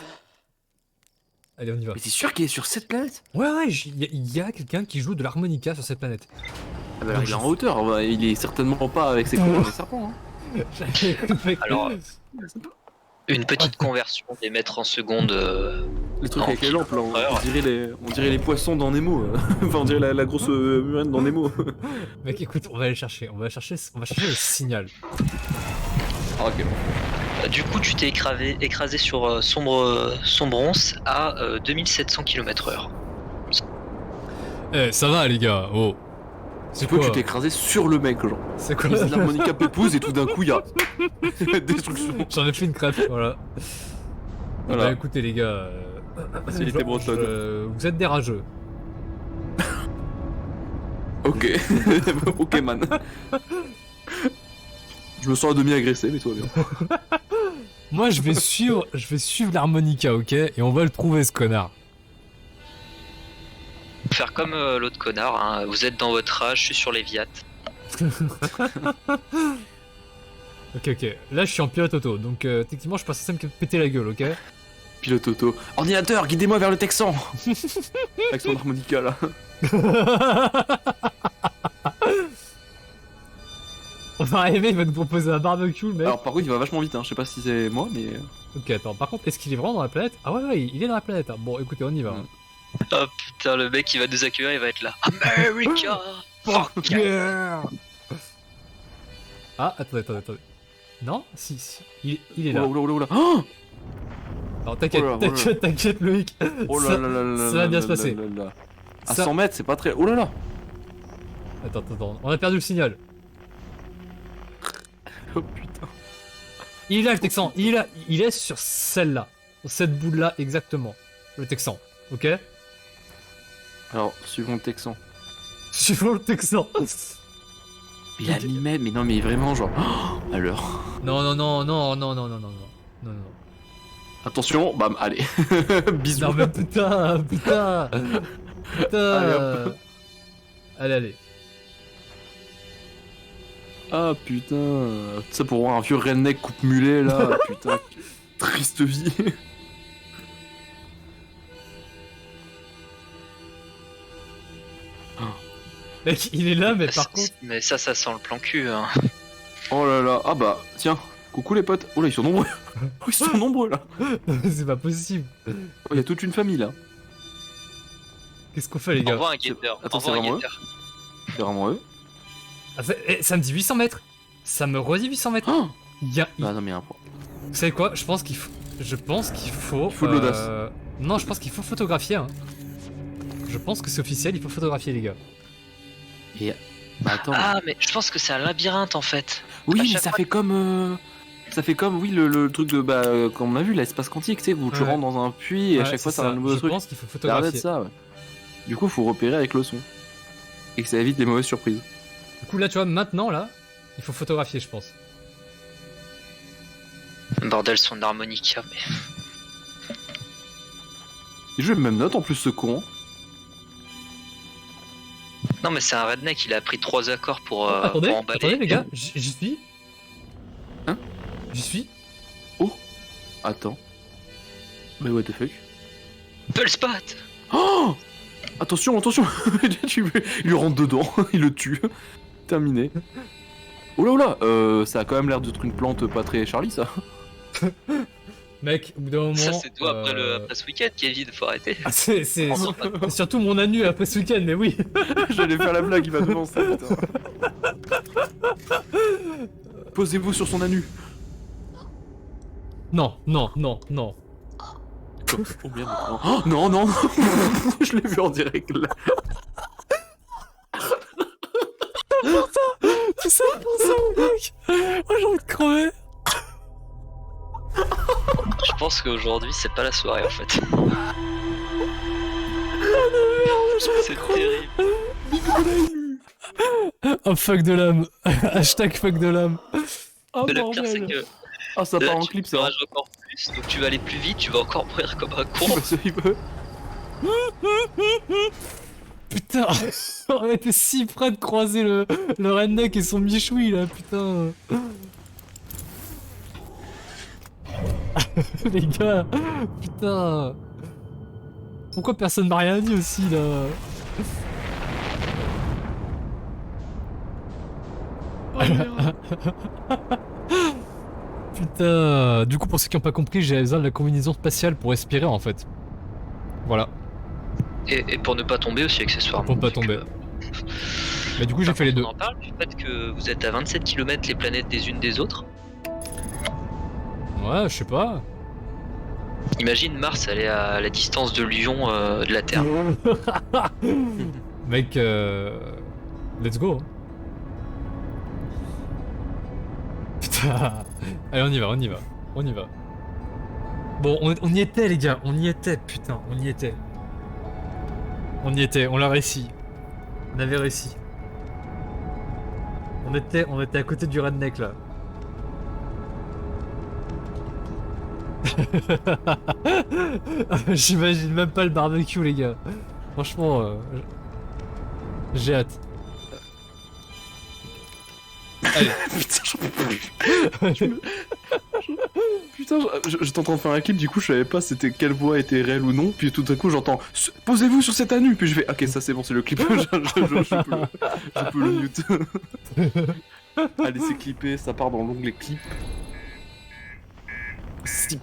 Allez, on y va. Mais t'es sûr qu'il est sur cette planète? Ouais, il y a quelqu'un qui joue de l'harmonica sur cette planète. Ah bah alors, il est en hauteur, bah, il est certainement pas avec ses copains les serpents. Hein. Alors, une petite conversion des mètres en seconde. Les trucs en avec les lampes là, kilomètres on dirait les poissons dans Nemo. Enfin, on dirait la grosse murène dans Nemo. Mec, écoute, on va aller chercher le signal. Ah, ok. Du coup, tu t'es écrasé sur Sombrance à 2700 km/h. Eh, ça va les gars, oh. C'est quoi, tu t'es écrasé sur le mec, genre. C'est quoi? Il faisait de l'harmonica pépouze et tout d'un coup, il y a destruction. J'en ai fait une crêpe, voilà. Voilà. Bah écoutez les gars, C'est l'été bretonne. vous êtes des rageux. Ok. Ok, man. Je me sens à demi agressé, mais toi bien. Moi je vais suivre l'harmonica, ok? Et on va le trouver ce connard. Faire comme l'autre connard, hein. Vous êtes dans votre rage, je suis sur les Viat. Ok, là je suis en pilote auto, donc techniquement je suis pas censé me péter la gueule, ok? Pilote auto. Ordinateur, guidez-moi vers le Texan. Avec son harmonica là. On va arriver, il va nous proposer un barbecue, le mec. Alors par contre, il va vachement vite, hein. Je sais pas si c'est moi, mais. Ok, attends, par contre, est-ce qu'il est vraiment dans la planète? Ah ouais, il est dans la planète. Hein. Bon, écoutez, on y va. Hein. Oh putain, le mec il va nous accueillir, il va être là. America! Fuck yeah! Ah, attendez. Non? Si. Il est là. Oula, oula, oula, oula. Oh, Alors t'inquiète, Oh là, t'inquiète, Loïc. oh là là là là ça va là bien là se passer. là là là. À Ça- 100 mètres, c'est pas très. Oh là là. Attends, on a perdu le signal. Oh putain. Il est là, le Texan. Il est sur celle-là. Sur cette boule-là, exactement. Le Texan. Ok? Alors, suivons le Texan. Suivons le Texan. Il a 1000 mètres, mais non, mais vraiment, genre. Oh, à l'heure. Non. Attention, bam, allez. Bisous. Non mais putain. Allez, hop. Allez. Ah putain. Tout ça pour voir un vieux redneck coupe mulet là. Putain. Triste vie. Mec, il est là, mais par contre... Mais ça sent le plan cul, hein. Oh là là. Ah bah, tiens. Coucou les potes. Oh là, ils sont nombreux. Oh, ils sont nombreux là. C'est pas possible. Oh, il y a toute une famille là. Qu'est-ce qu'on fait, les gars? Envoie un guetteur. Attends, Envoie c'est un vraiment guetteur. C'est vraiment eux. Ah, ça me dit 800 mètres. Ça me redit 800 mètres. Oh Il- bah non, mais un point. Vous savez quoi? Je pense qu'il faut... Il faut de l'audace. Non, je pense qu'il faut photographier. Hein. Je pense que c'est officiel, il faut photographier, les gars. Et. Bah attends. Ah, mais je pense que c'est un labyrinthe en fait. Oui, à mais chaque ça fois fait comme. Ça fait comme, oui, le truc de. Bah, comme on a vu, l'espace quantique, tu sais, où tu Ouais. rentres dans un puits et à Ouais, chaque fois c'est c'est un nouveau Je truc. pense qu'il faut Ça a l'air photographier. d'être ça, ouais. Du coup, faut repérer avec le son. Et que ça évite les mauvaises surprises. Du coup, là, tu vois, maintenant, là, il faut photographier, je pense. Bordel, son harmonica, mais. Et je vais même note en plus ce con. Non, mais c'est un redneck, il a appris 3 accords pour attendez, emballer. attendez, les gars, j'y suis. Hein? J'y suis. Attends. Mais what the fuck? Pulspot! Oh! Attention, attention! Il lui rentre dedans, il le tue. Terminé. Oh là oh là, ça a quand même l'air d'être une plante pas très Charlie, ça. Mec, au bout d'un moment... Ça, c'est toi après ce week-end, Kevin, faut arrêter. Ah, c'est Prends-en pas. c'est surtout mon annu après ce week-end, mais oui. J'allais faire la blague, il va devancer, putain. Posez-vous sur son anus. Non. Oh merde, non. Oh, non, non. Je l'ai vu en direct là. Tout ça pour ça, mec. Moi, j'ai envie de crever. Je pense qu'aujourd'hui, c'est pas la soirée en fait. C'est terrible. Oh, fuck de l'âme. Hashtag fuck de l'âme. Oh, Mais le pire, c'est bordel. que Ah, ça là, part en tu clip, te ça. rages encore plus, donc tu vas aller plus vite, tu vas encore mourir comme un con. Il veut. Putain, on était si près de croiser le redneck et son michoui là, putain. Les gars, putain. Pourquoi personne m'a rien dit aussi là? Putain, du coup pour ceux qui n'ont pas compris, j'ai besoin de la combinaison spatiale pour respirer en fait. Voilà, Et pour ne pas tomber aussi accessoirement. pour ne pas Donc, tomber. Mais du coup j'ai fait les deux. On en parle du fait que vous êtes à 27 km les planètes des unes des autres. Ouais, je sais pas. Imagine Mars, elle est à la distance de Lyon de la Terre. Mec, let's go. Hein. Putain. Allez, on y va, on y va. On y va. Bon, on y était, les gars. On y était, putain. On y était. On y était, on l'a réussi. On avait réussi. On était à côté du redneck, là. J'imagine même pas le barbecue, les gars. Franchement, j'ai hâte. Allez. Putain, j'en peux plus. Putain, j'étais en train de faire un clip, du coup je savais pas c'était quelle voix était réelle ou non, puis tout d'un coup j'entends posez-vous sur cette anus, puis je fais ok ça c'est bon c'est le clip, je peux le mute. Allez c'est clippé, ça part dans l'onglet clip. Si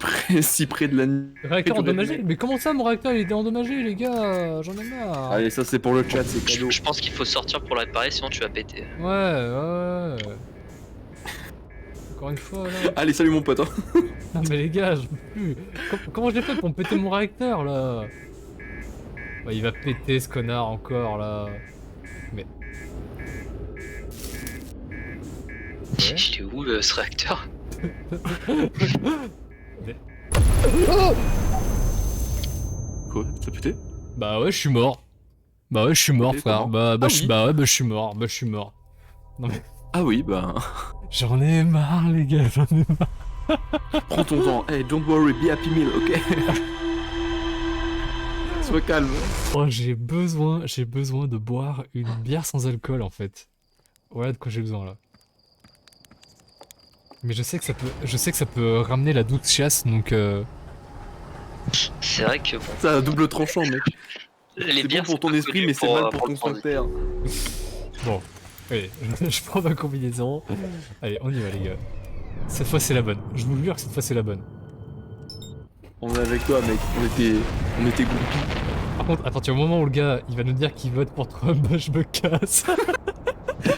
près de la nuit. Réacteur endommagé? Mais comment ça mon réacteur il était endommagé les gars? J'en ai marre. Allez ça c'est pour le chat, c'est cadeau. Je pense qu'il faut sortir pour le réparer, sinon tu vas péter. Ouais. Encore une fois là. Allez salut mon pote. Hein. Non mais les gars, je peux plus. Comment j'ai fait pour me péter mon réacteur là? Ouais, il va péter ce connard encore là. Mais. Ouais. Il est où ce réacteur? Mais... Quoi? T'as pété? Bah ouais, je suis mort. Bah ouais, je suis mort, Ok, frère. comment? Bah, Ah je suis oui. bah ouais, bah je suis mort. Bah je suis mort. Non mais. Ah oui bah. J'en ai marre les gars, j'en ai marre. Prends ton temps, hey don't worry, be happy meal, ok? Sois calme. Oh, j'ai besoin de boire une bière sans alcool en fait. Voilà de quoi j'ai besoin là. Mais je sais que ça peut ramener la douce chasse donc C'est vrai que bon, Ça a double tranchant mec. les C'est bon bières pour c'est ton pas esprit connu mais c'est mal pour pour ton le transit. sphincter. bon. Allez, je prends ma combinaison. Allez, on y va les gars. Cette fois c'est la bonne. Je vous jure que cette fois c'est la bonne. On est avec toi mec, on était groupies. Par contre, à partir du moment où le gars il va nous dire qu'il vote pour Trump, bah, je me casse.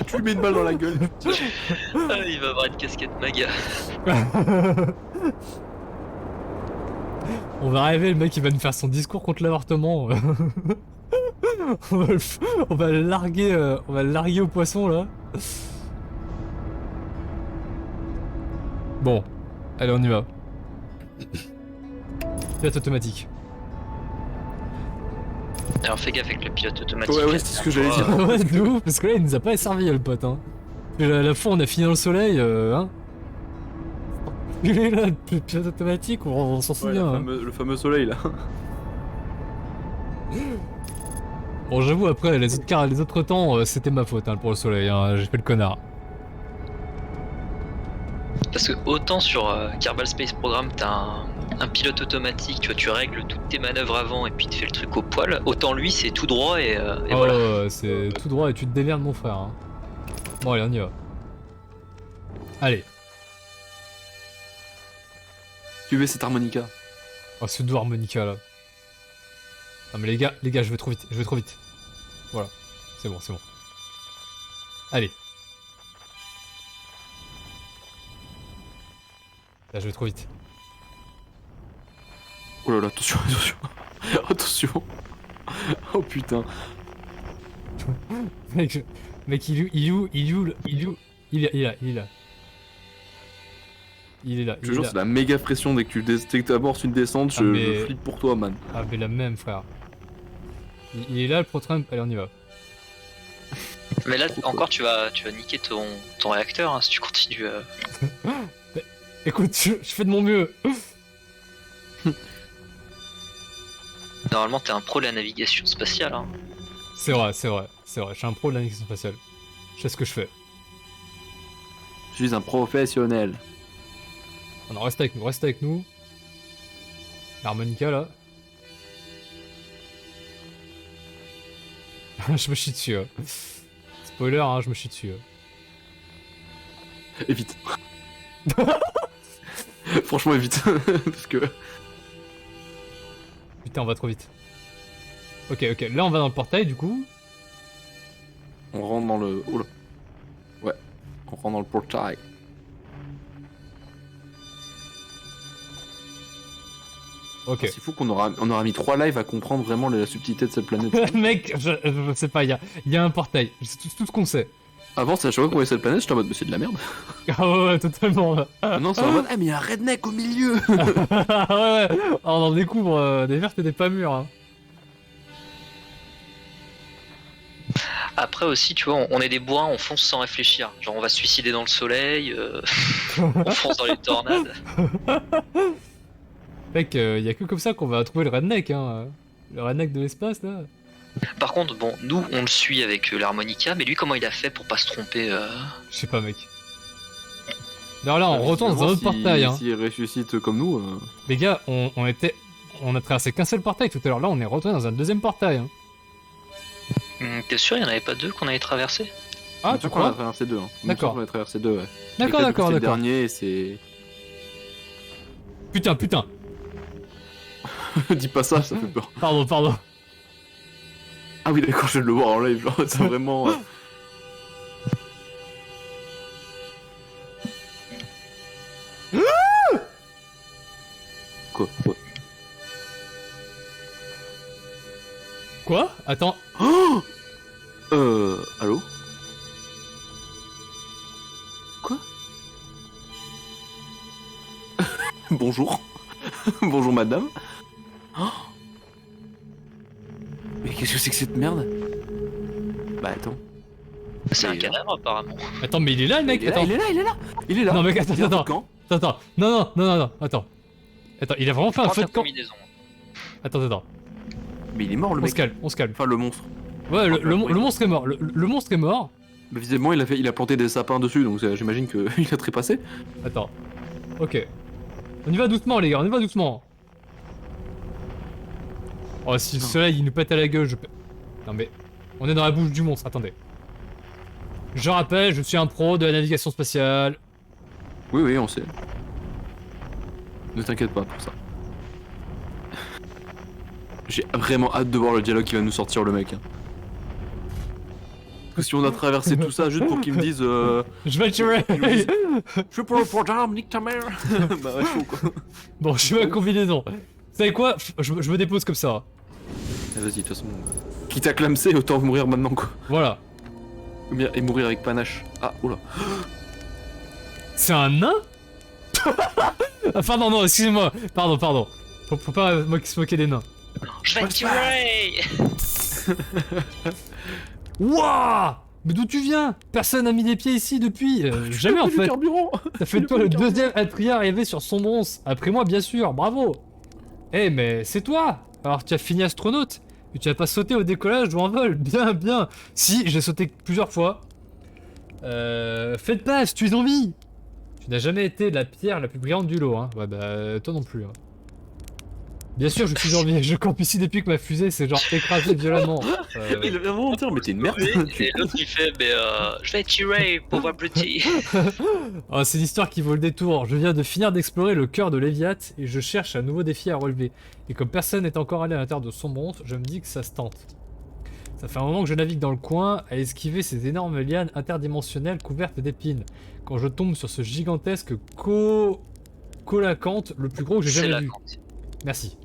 Tu lui mets une balle dans la gueule. Ah, il va avoir une casquette MAGA. On va arriver, le mec il va nous faire son discours contre l'avortement. On va le larguer au poisson là. Bon, allez on y va. Pilote automatique. Alors fais gaffe avec le pilote automatique. Ouais c'est ce que j'allais dire. Ouais, de ouf, parce que là il nous a pas servi le pote hein. Et la fois on a fini dans le soleil, hein. Il est là, le pilote automatique, on s'en Ouais, souvient. Hein. le fameux soleil là. Bon j'avoue après les autres temps c'était ma faute hein, pour le soleil, hein. J'ai fait le connard. Parce que autant sur Kerbal Space Program t'as un pilote automatique, tu vois, tu règles toutes tes manœuvres avant et puis tu fais le truc au poil, autant lui c'est tout droit et Oh, voilà. c'est tout droit et tu te démerdes mon frère. Hein. Bon allez on y va. Allez. Tu cette harmonica. Oh ce doux harmonica là. Non mais les gars je vais trop vite, Voilà, c'est bon. Allez. Là je vais trop vite. Oh là là, attention. Attention. Oh putain. Mec, il est où Il est là. Je te jure, c'est la méga pression dès que tu amorces une descente, Ah, mais- je flippe pour toi, man. Ah mais la même frère. Il est là le pro-Trump, allez on y va. Mais là Trop encore tu vas niquer ton réacteur hein, si tu continues. Écoute, je fais de mon mieux. Normalement t'es un pro de la navigation spatiale hein. C'est vrai, je suis un pro de la navigation spatiale. Je sais ce que je fais. Je suis un professionnel. Non, reste avec nous. L'harmonica là. Je me chie dessus. Hein. Spoiler, hein, je me chie dessus. Évite. Franchement, évite. Parce que. Putain, on va trop vite. Ok, là on va dans le portail du coup. On rentre dans le. Oula. Ouais. On rentre dans le portail. Ok. C'est fou qu'on aura mis 3 lives à comprendre vraiment la subtilité de cette planète. Mec, je sais pas, il y a un portail. C'est tout ce qu'on sait. Avant, c'est à chaque fois qu'on voyait cette planète, j'étais en mode, mais c'est de la merde. Ah ouais, totalement. Là. Maintenant, c'est en mode, ah, mais il y a un redneck au milieu. Ouais. On en découvre des vertes et des pas mûres. Hein. Après aussi, tu vois, on est des bourrins, on fonce sans réfléchir. Genre, on va se suicider dans le soleil, on fonce dans les tornades. Mec, y a que comme ça qu'on va trouver le redneck, hein. Le redneck de l'espace, là. Par contre, bon, nous, on le suit avec l'harmonica, mais lui, comment il a fait pour pas se tromper Je sais pas, mec. Alors là, on retourne dans un autre portail, hein. S'il ressuscite comme nous... Les gars, on a traversé qu'un seul portail tout à l'heure. Là, on est retourné dans un deuxième portail, hein. T'es sûr, il n'y en avait pas deux qu'on avait traversé? Ah, je tu crois qu'on a crois? traversé 2. Hein. D'accord. On a traversé 2, ouais. D'accord, Et d'accord, c'est le d'accord. dernier, et c'est... Putain. Dis pas ça, ça fait peur. Pardon. Ah oui, d'accord, je viens de le voir en live, genre, c'est vraiment... Quoi? Quoi? Attends. Allô? Quoi? Bonjour. Bonjour madame. Mais qu'est-ce que c'est que cette merde? Bah attends. C'est un Il est là. cadavre, apparemment. Attends, mais il est là, le mec. Il est là, Attends. il est là. Non, mec, Il vient de attends. quand? Attends. Non. Attends, il a vraiment fait un Prends feu ta de camp. combinaison. Attends. Mais il est mort le On mec. se calme. Enfin le monstre. Ouais, le monstre est mort. Le monstre est mort. Mais visiblement il a planté des sapins dessus donc j'imagine qu'il a trépassé. Attends. Ok. On y va doucement, les gars, on y va doucement. Oh, si le soleil il nous pète à la gueule, je peux. Non, mais. On est dans la bouche du monstre, attendez. Je rappelle, je suis un pro de la navigation spatiale. Oui, on sait. Ne t'inquiète pas pour ça. J'ai vraiment hâte de voir le dialogue qui va nous sortir le mec. Hein. Parce que si on a traversé tout ça juste pour qu'ils me disent Je vais le tuer. je suis pour le programme, nique ta mère. Bah ouais, chaud quoi. Bon, je suis ma combinaison. Vous savez quoi? Je me dépose comme ça. Vas-y, de toute façon. Quitte à clamser, autant mourir maintenant quoi. Voilà. Ou bien et mourir avec panache. Ah, oula. C'est un nain? Ah, pardon, non, excusez-moi. Pardon. Faut pas se moquer des nains. Je vais te tuer. Wouah! Mais d'où tu viens? Personne n'a mis des pieds ici depuis. Jamais en fait. Carburant. T'as fait de toi le deuxième attrien arrivé sur son bronze. Après moi, bien sûr, bravo. Eh, mais c'est toi. Alors tu as fini astronaute. Et tu as pas sauté au décollage ou en vol. Bien. Si, j'ai sauté plusieurs fois. Fais de passe, tu es en vie. Tu n'as jamais été la pierre la plus brillante du lot, hein. Ouais, bah, toi non plus, hein. Bien sûr, je suis en vie. Je campe ici depuis que ma fusée s'est genre écrasée violemment. Il a vraiment dire, mais t'es une merde. Et l'autre il fait, mais je vais te tuer, pauvre abruti. Oh, c'est l'histoire qui vaut le détour. Je viens de finir d'explorer le cœur de Léviathe et je cherche un nouveau défi à relever. Et comme personne n'est encore allé à l'intérieur de son monde, je me dis que ça se tente. Ça fait un moment que je navigue dans le coin à esquiver ces énormes lianes interdimensionnelles couvertes d'épines. Quand je tombe sur ce gigantesque colacanthe, le plus gros que j'ai C'est jamais la vu. cante. Merci.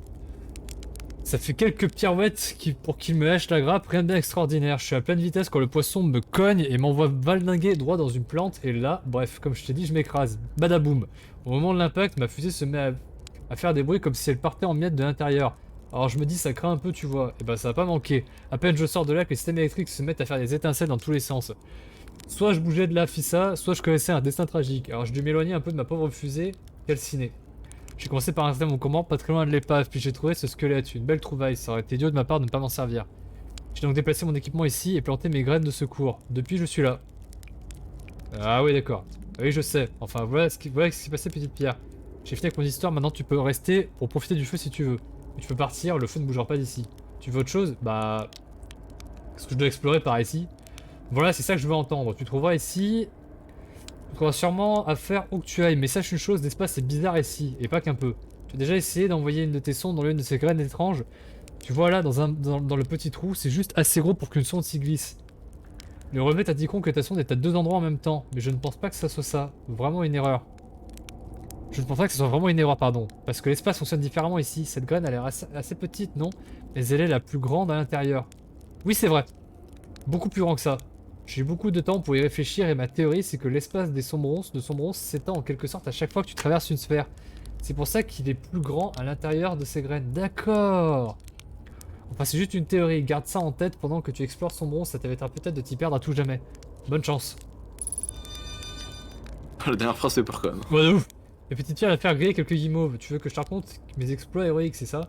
Ça fait quelques pirouettes pour qu'il me lâche la grappe, rien de bien extraordinaire. Je suis à pleine vitesse quand le poisson me cogne et m'envoie valdinguer droit dans une plante. Et là, bref, comme je t'ai dit, je m'écrase. Badaboum. Au moment de l'impact, ma fusée se met à faire des bruits comme si elle partait en miettes de l'intérieur. Alors je me dis, ça craint un peu, tu vois. Et bah ça va pas manquer. À peine je sors de là que les systèmes électriques se mettent à faire des étincelles dans tous les sens. Soit je bougeais de la fissa, soit je connaissais un destin tragique. Alors j'ai dû m'éloigner un peu de ma pauvre fusée calcinée. J'ai commencé par installer mon commande pas très loin de l'épave, puis j'ai trouvé ce squelette, une belle trouvaille, ça aurait été idiot de ma part de ne pas m'en servir. J'ai donc déplacé mon équipement ici et planté mes graines de secours. Depuis, je suis là. Ah oui, d'accord. Oui, je sais. Enfin, voilà ce qui s'est passé, petite pierre. J'ai fini avec mon histoire, maintenant tu peux rester pour profiter du feu si tu veux. Mais tu peux partir, le feu ne bougera pas d'ici. Tu veux autre chose? Bah... Est-ce que je dois explorer par ici? Voilà, c'est ça que je veux entendre. Tu trouveras ici... Tu trouveras sûrement à faire où que tu ailles, mais sache une chose, l'espace est bizarre ici, et pas qu'un peu. Tu as déjà essayé d'envoyer une de tes sondes dans l'une de ces graines étranges? Tu vois là, dans le petit trou, c'est juste assez gros pour qu'une sonde s'y glisse. Les relevés t'indiqueront que ta sonde est à deux endroits en même temps, mais je ne pense pas que ça soit ça. Vraiment une erreur. Je ne pense pas que ce soit vraiment une erreur, pardon. Parce que l'espace fonctionne différemment ici. Cette graine a l'air assez petite, non? Mais elle est la plus grande à l'intérieur. Oui, c'est vrai. Beaucoup plus grand que ça. J'ai eu beaucoup de temps pour y réfléchir et ma théorie c'est que l'espace de Sombronce s'étend en quelque sorte à chaque fois que tu traverses une sphère. C'est pour ça qu'il est plus grand à l'intérieur de ces graines. D'accord. Enfin c'est juste une théorie, garde ça en tête pendant que tu explores Sombronce, ça t'évitera peut-être de t'y perdre à tout jamais. Bonne chance. La dernière phrase fait peur quand même. Ouais de ouf. Et petite fille va faire griller quelques guimauves. Tu veux que je te raconte mes exploits héroïques, c'est ça?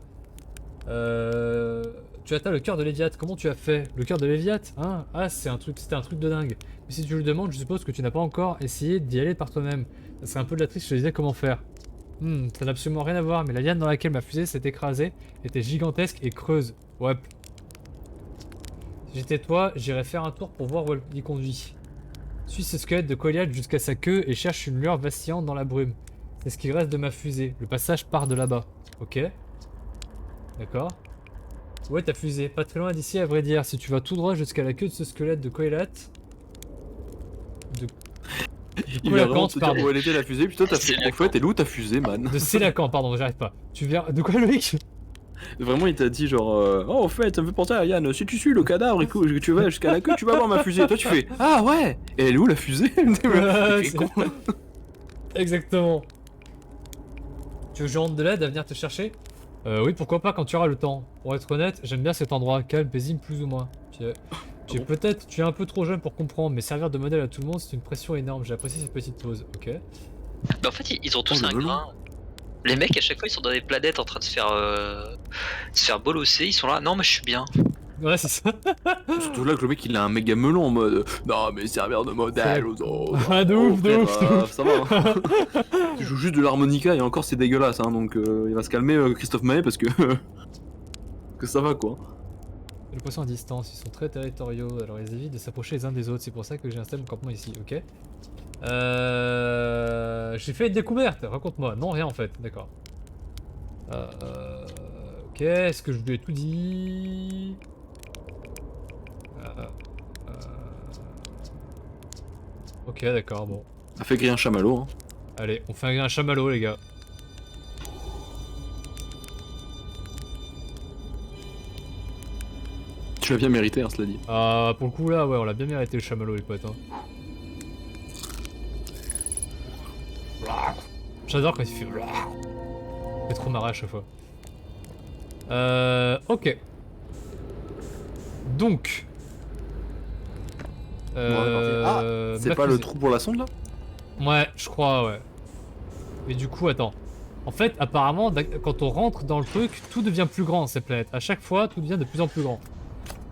Tu atteins le cœur de Léviathe. Comment tu as fait? Le cœur de Léviathe? Hein? Ah, c'était un truc de dingue. Mais si tu le demandes, je suppose que tu n'as pas encore essayé d'y aller par toi-même. Ça serait un peu de la triste, je te disais comment faire. Ça n'a absolument rien à voir, mais la liane dans laquelle ma fusée s'est écrasée était gigantesque et creuse. Ouais. Si j'étais toi, j'irais faire un tour pour voir où elle y conduit. Suis ce squelette de Goliath jusqu'à sa queue et cherche une lueur vacillante dans la brume. C'est ce qui reste de ma fusée. Le passage part de là-bas. Ok. D'accord. Ouais, ta fusée. Pas très loin d'ici, à vrai dire. Si tu vas tout droit jusqu'à la queue de ce squelette de Goliath... Il va vraiment te dire où elle était la fusée, putain t'as fait trop fouette, et où ta fusée, man? De Sélacan, pardon, j'arrive pas. Tu viens... De quoi, Loïc? Vraiment, il t'a dit genre, oh, en fait, ça me fait penser à Yann, si tu suis le cadavre et que tu vas jusqu'à la queue, tu vas voir ma fusée. Toi, tu fais, ah ouais, et elle est où la fusée? Ouais, exactement. Tu veux que je rentre de l'aide à venir te chercher? Oui, pourquoi pas quand tu auras le temps. Pour être honnête, j'aime bien cet endroit, calme, paisible plus ou moins. Tu es un peu trop jeune pour comprendre, mais servir de modèle à tout le monde, c'est une pression énorme. J'ai apprécié cette petite pause, ok. Bah en fait, ils ont tous un grain. Les mecs, à chaque fois, ils sont dans des planètes en train de se faire bolosser. Ils sont là, non, mais je suis bien. Ouais, c'est ça. Surtout là que le mec il a un méga melon en mode, non, mais servir de modèle aux autres. Ah, de ouf, de ouf. Ça va. Hein. Tu joues juste de l'harmonica et encore c'est dégueulasse, hein, donc il va se calmer Christophe Maé parce que. que ça va quoi. Les poissons à distance, ils sont très territoriaux, alors ils évitent de s'approcher les uns des autres, c'est pour ça que j'ai installé mon campement ici, ok. J'ai fait une découverte, raconte-moi. Non, rien en fait, d'accord. Ok, est-ce que je lui ai tout dit? Ok, d'accord, bon. Ça fait griller un chamallow, hein. Allez, on fait un chamallow, les gars. Tu l'as bien mérité, hein, cela dit. Ah, pour le coup là, ouais, on l'a bien mérité le chamallow, les potes. Hein. J'adore quand il fait. C'est trop marré à chaque fois. Ok. Donc. C'est pas le trou pour la sonde là? Ouais, je crois, ouais. Mais du coup, attends. En fait, apparemment, quand on rentre dans le truc, tout devient plus grand, ces planètes. À chaque fois, tout devient de plus en plus grand.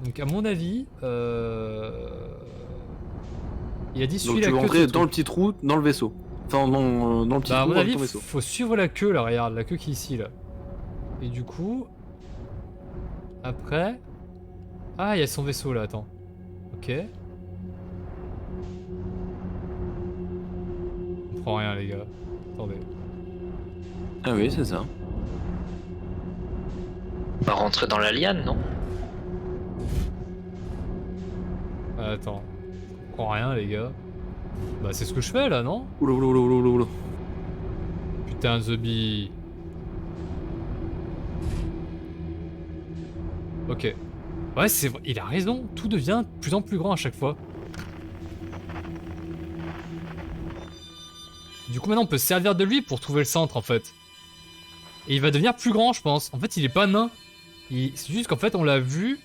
Donc, à mon avis, il a dit donc tu veux rentrer dans le petit trou, dans le vaisseau. Enfin, dans le petit trou, à mon avis, dans ton vaisseau. faut suivre la queue, là, regarde, la queue qui est ici, là. Et du coup, après... Ah, il y a son vaisseau, là, attends. Ok. On comprend rien, les gars. Attendez. Ah oui, c'est ça. On va rentrer dans la liane, non? Attends. Je comprends rien, les gars. Bah, c'est ce que je fais, là, non? Oula oula oula oula oula. Putain, The Bee. Ok. Ouais, c'est vrai, il a raison, tout devient de plus en plus grand à chaque fois. Du coup, maintenant, on peut se servir de lui pour trouver le centre, en fait. Et il va devenir plus grand, je pense. En fait, il est pas nain. C'est juste qu'en fait, on l'a vu...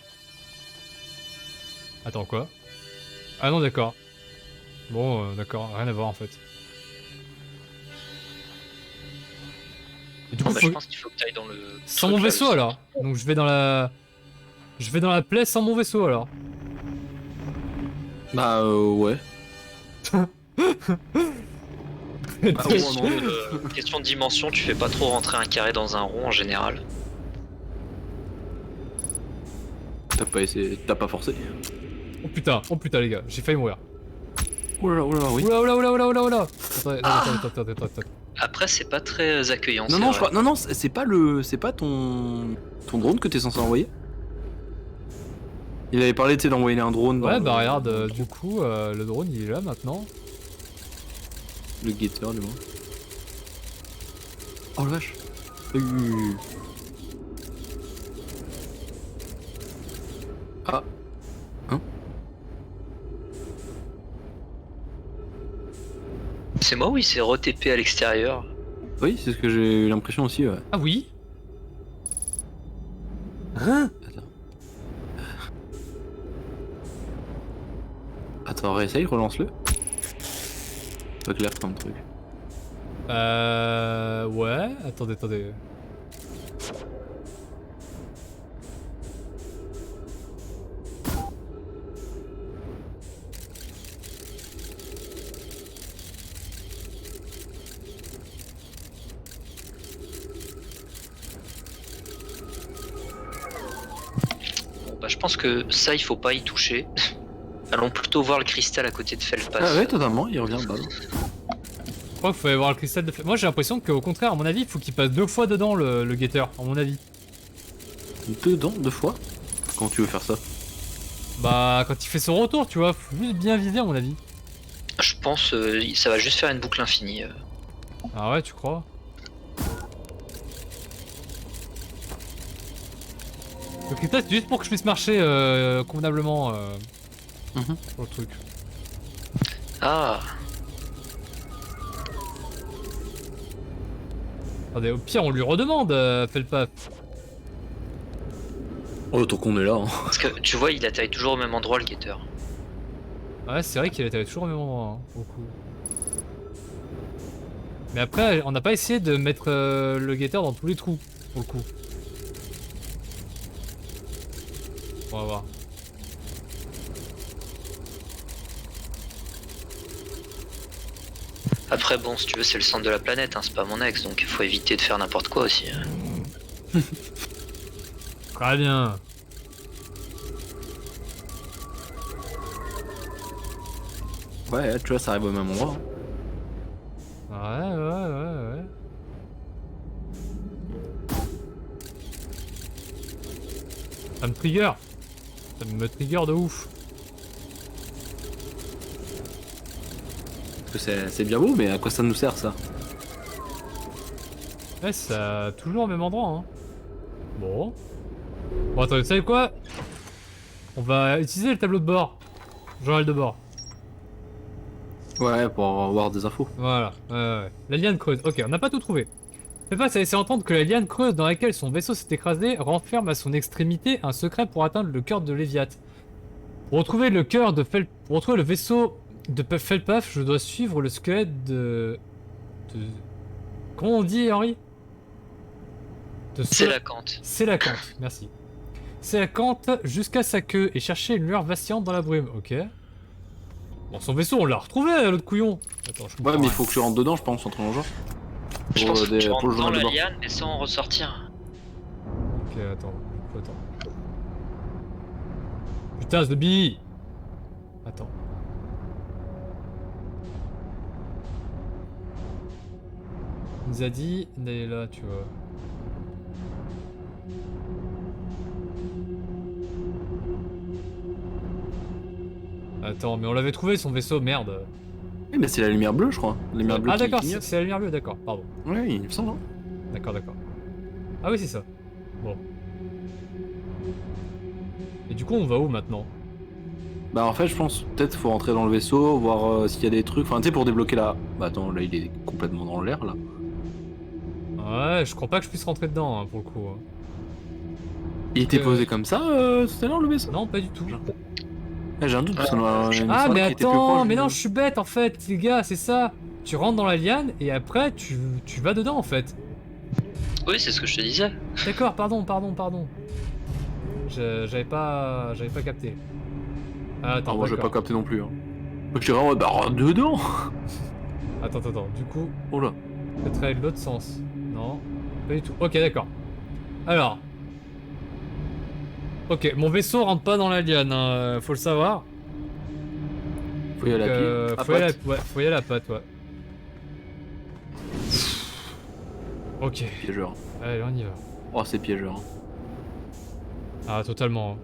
Attends, quoi? Ah non, d'accord. Bon, d'accord, rien à voir, en fait. Et du coup, Je pense qu'il faut que tu ailles dans le... sans mon vaisseau, alors. Donc, je vais dans la... Je vais dans la plaie sans mon vaisseau, alors. Bah, ouais. Question de dimension, tu fais pas trop rentrer un carré dans un rond en général. T'as pas essayé, t'as pas forcé. Oh putain, les gars, j'ai failli mourir. Oula oula oui. Oula. Attends. Après, c'est pas très accueillant. Non, je crois. Non, c'est pas ton drone que t'es censé envoyer. Il avait parlé, tu sais, d'envoyer un drone. Ouais, bah regarde, du coup, le drone il est là maintenant. Le guetteur, du moins. Oh la vache. Ah. Hein? C'est moi ou il s'est re-TP à l'extérieur? Oui, c'est ce que j'ai eu l'impression aussi, ouais. Ah oui. Hein? Attends, réessaye, relance-le. Pas clair comme truc. Ouais, attendez. Bon, bah, je pense que ça, il faut pas y toucher. Allons plutôt voir le cristal à côté de Felpas. Ah ouais, totalement, il revient balle. Je crois qu'il faut aller voir le cristal de... Moi j'ai l'impression qu'au contraire, à mon avis, il faut qu'il passe 2 fois dedans le guetteur, à mon avis. Dedans, 2 fois? Quand tu veux faire ça? Bah, quand il fait son retour, tu vois, faut juste bien viser, à mon avis. Je pense ça va juste faire une boucle infinie. Ah ouais, tu crois? Le cristal, c'est juste pour que je puisse marcher convenablement sur le truc. Ah, Attendez, au pire, on lui redemande, fais le pas. Oh, tant qu'on est là, hein. parce que tu vois, il atterrit toujours au même endroit le guetteur. Ouais, c'est vrai qu'il était toujours au même endroit, hein, pour le coup. Mais après, on n'a pas essayé de mettre le guetteur dans tous les trous, pour le coup. On va voir. Après, bon, si tu veux, c'est le centre de la planète, hein, c'est pas mon ex, donc il faut éviter de faire n'importe quoi aussi. Très bien. Ouais, tu vois, ça arrive au même endroit. Ouais. Ça me trigger. Ça me trigger de ouf. Parce que c'est bien beau, mais à quoi ça nous sert, ça? Ouais, ça toujours au même endroit, hein. Bon. Bon, attendez, vous savez quoi? On va utiliser le tableau de bord. Journal de bord. Ouais, pour avoir des infos. Voilà, ouais. La liane creuse. Ok, on n'a pas tout trouvé. Felpas a laissé entendre que la liane creuse dans laquelle son vaisseau s'est écrasé renferme à son extrémité un secret pour atteindre le cœur de Léviat. Pour retrouver le cœur de pour retrouver le vaisseau de Felpaf, je dois suivre le squelette de... Comment on dit, Henri? C'est la cante. C'est la cante, merci. C'est la cante jusqu'à sa queue et chercher une lueur vacillante dans la brume, ok. Bon, son vaisseau, on l'a retrouvé, l'autre couillon. Attends, je comprends Ouais, mais il rien. faut que tu rentres dedans, je pense, en train de jouer. Je Pour, pense que des- tu pour le rentres dans journal de la bord. liane, mais sans en ressortir. Ok, attends. Putain, The Bee. Attends. Il nous a dit d'aller là, tu vois. Attends, mais on l'avait trouvé son vaisseau, merde. Eh, mais c'est la lumière bleue, je crois. La lumière bleue Ah qui d'accord, clignote. c'est la lumière bleue, d'accord, pardon. Ouais, il me semble. Hein. D'accord. Ah oui, c'est ça. Bon. Et du coup, on va où maintenant? Bah, en fait, je pense peut-être faut rentrer dans le vaisseau, voir s'il y a des trucs. Enfin, tu sais, pour débloquer la. Bah, attends, là, il est complètement dans l'air, là. Ouais, je crois pas que je puisse rentrer dedans, hein, pour le coup. Hein. Il était posé comme ça tout à l'heure, le vaisseau? Non, pas du tout. Ah, j'ai un doute, parce qu'on a. il me Ah semblait mais qu'il était plus attends, proche mais du- non, je suis bête en fait, les gars, c'est ça. Tu rentres dans la liane et après tu vas dedans en fait. Oui, c'est ce que je te disais. D'accord, pardon. J'avais pas capté. Ah, attends, Ah, moi, je vais pas d'accord. capter non plus. Hein. Moi, je dirais, ouais, bah, rentre dedans! Attends. Du coup, Oh là. peut-être aller de l'autre sens. Non, pas du tout. Ok, d'accord. Alors. Ok, mon vaisseau rentre pas dans la liane, hein, faut le savoir. Faut y aller à pied. À Faut y aller patte. faut y aller à patte, ouais. Ok, Piégeur. allez, on y va. Oh, c'est piégeur. Ah, totalement.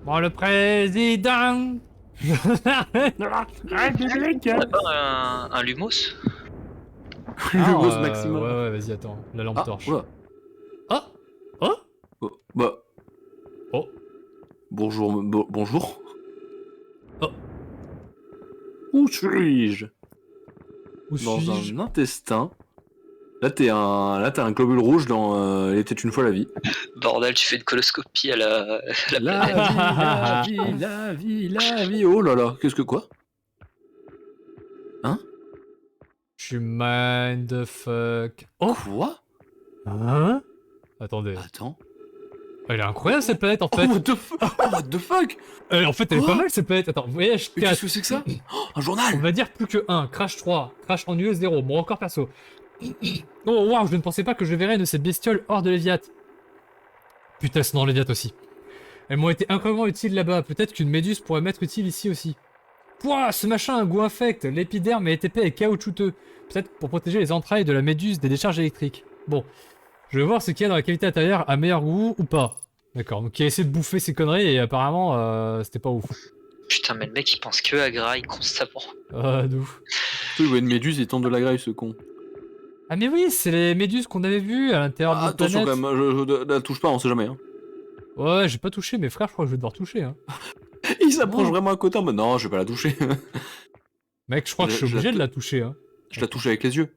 Bon, le président. On a pas un Lumos? Plus grosse maximum. Ouais, vas-y, attends. La lampe torche. Oula. Ah Oh Oh, bah. Oh. Bonjour. Bonjour. Oh. Où suis-je? Où Dans suis-je? un intestin. Là, t'as un globule rouge dans Il était une fois la vie. Bordel, tu fais une coloscopie à la La planète. vie, la vie, la vie, la vie. Oh là là, qu'est-ce que quoi? Hein? Je suis mindfuck. Oh Quoi? Hein Attendez. Attends. Elle est incroyable cette planète en Oh, fait. what the fuck? Oh, what the fuck? En fait, elle est pas Oh mal cette planète. Attends, vous voyez, je Mais qu'est-ce que c'est que ça? Oh, un On journal! va dire plus que 1, crash 3, crash ennuyeux 0, bon encore perso. Oh waouh, je ne pensais pas que je verrais une de ces bestioles hors de l'Eviat. Putain, c'est dans l'Eviat aussi. Elles m'ont été incroyablement utiles là-bas, peut-être qu'une méduse pourrait m'être utile ici aussi. Pouah, ce machin a un goût infect, l'épiderme est épais et caoutchouteux. Peut-être pour protéger les entrailles de la méduse des décharges électriques. Bon, je vais voir ce qu'il y a dans la cavité intérieure à meilleur goût ou pas. D'accord, donc il a essayé de bouffer ses conneries et apparemment c'était pas ouf. Putain, mais le mec il pense que à graille constamment. De ouf. Il voit une méduse, il tente de la graille, ce con. Ah mais oui, c'est les méduses qu'on avait vues à l'intérieur de notre Attention planète. quand même, je la touche pas, on sait jamais. Hein. Ouais, j'ai pas touché, mes frères, je crois que je vais devoir toucher. Hein. Il s'approche Oh. vraiment à côté, mais non, je vais pas la toucher. Mec, je crois que je suis Je la obligé de tou- la toucher. Hein. Je la touche avec les yeux.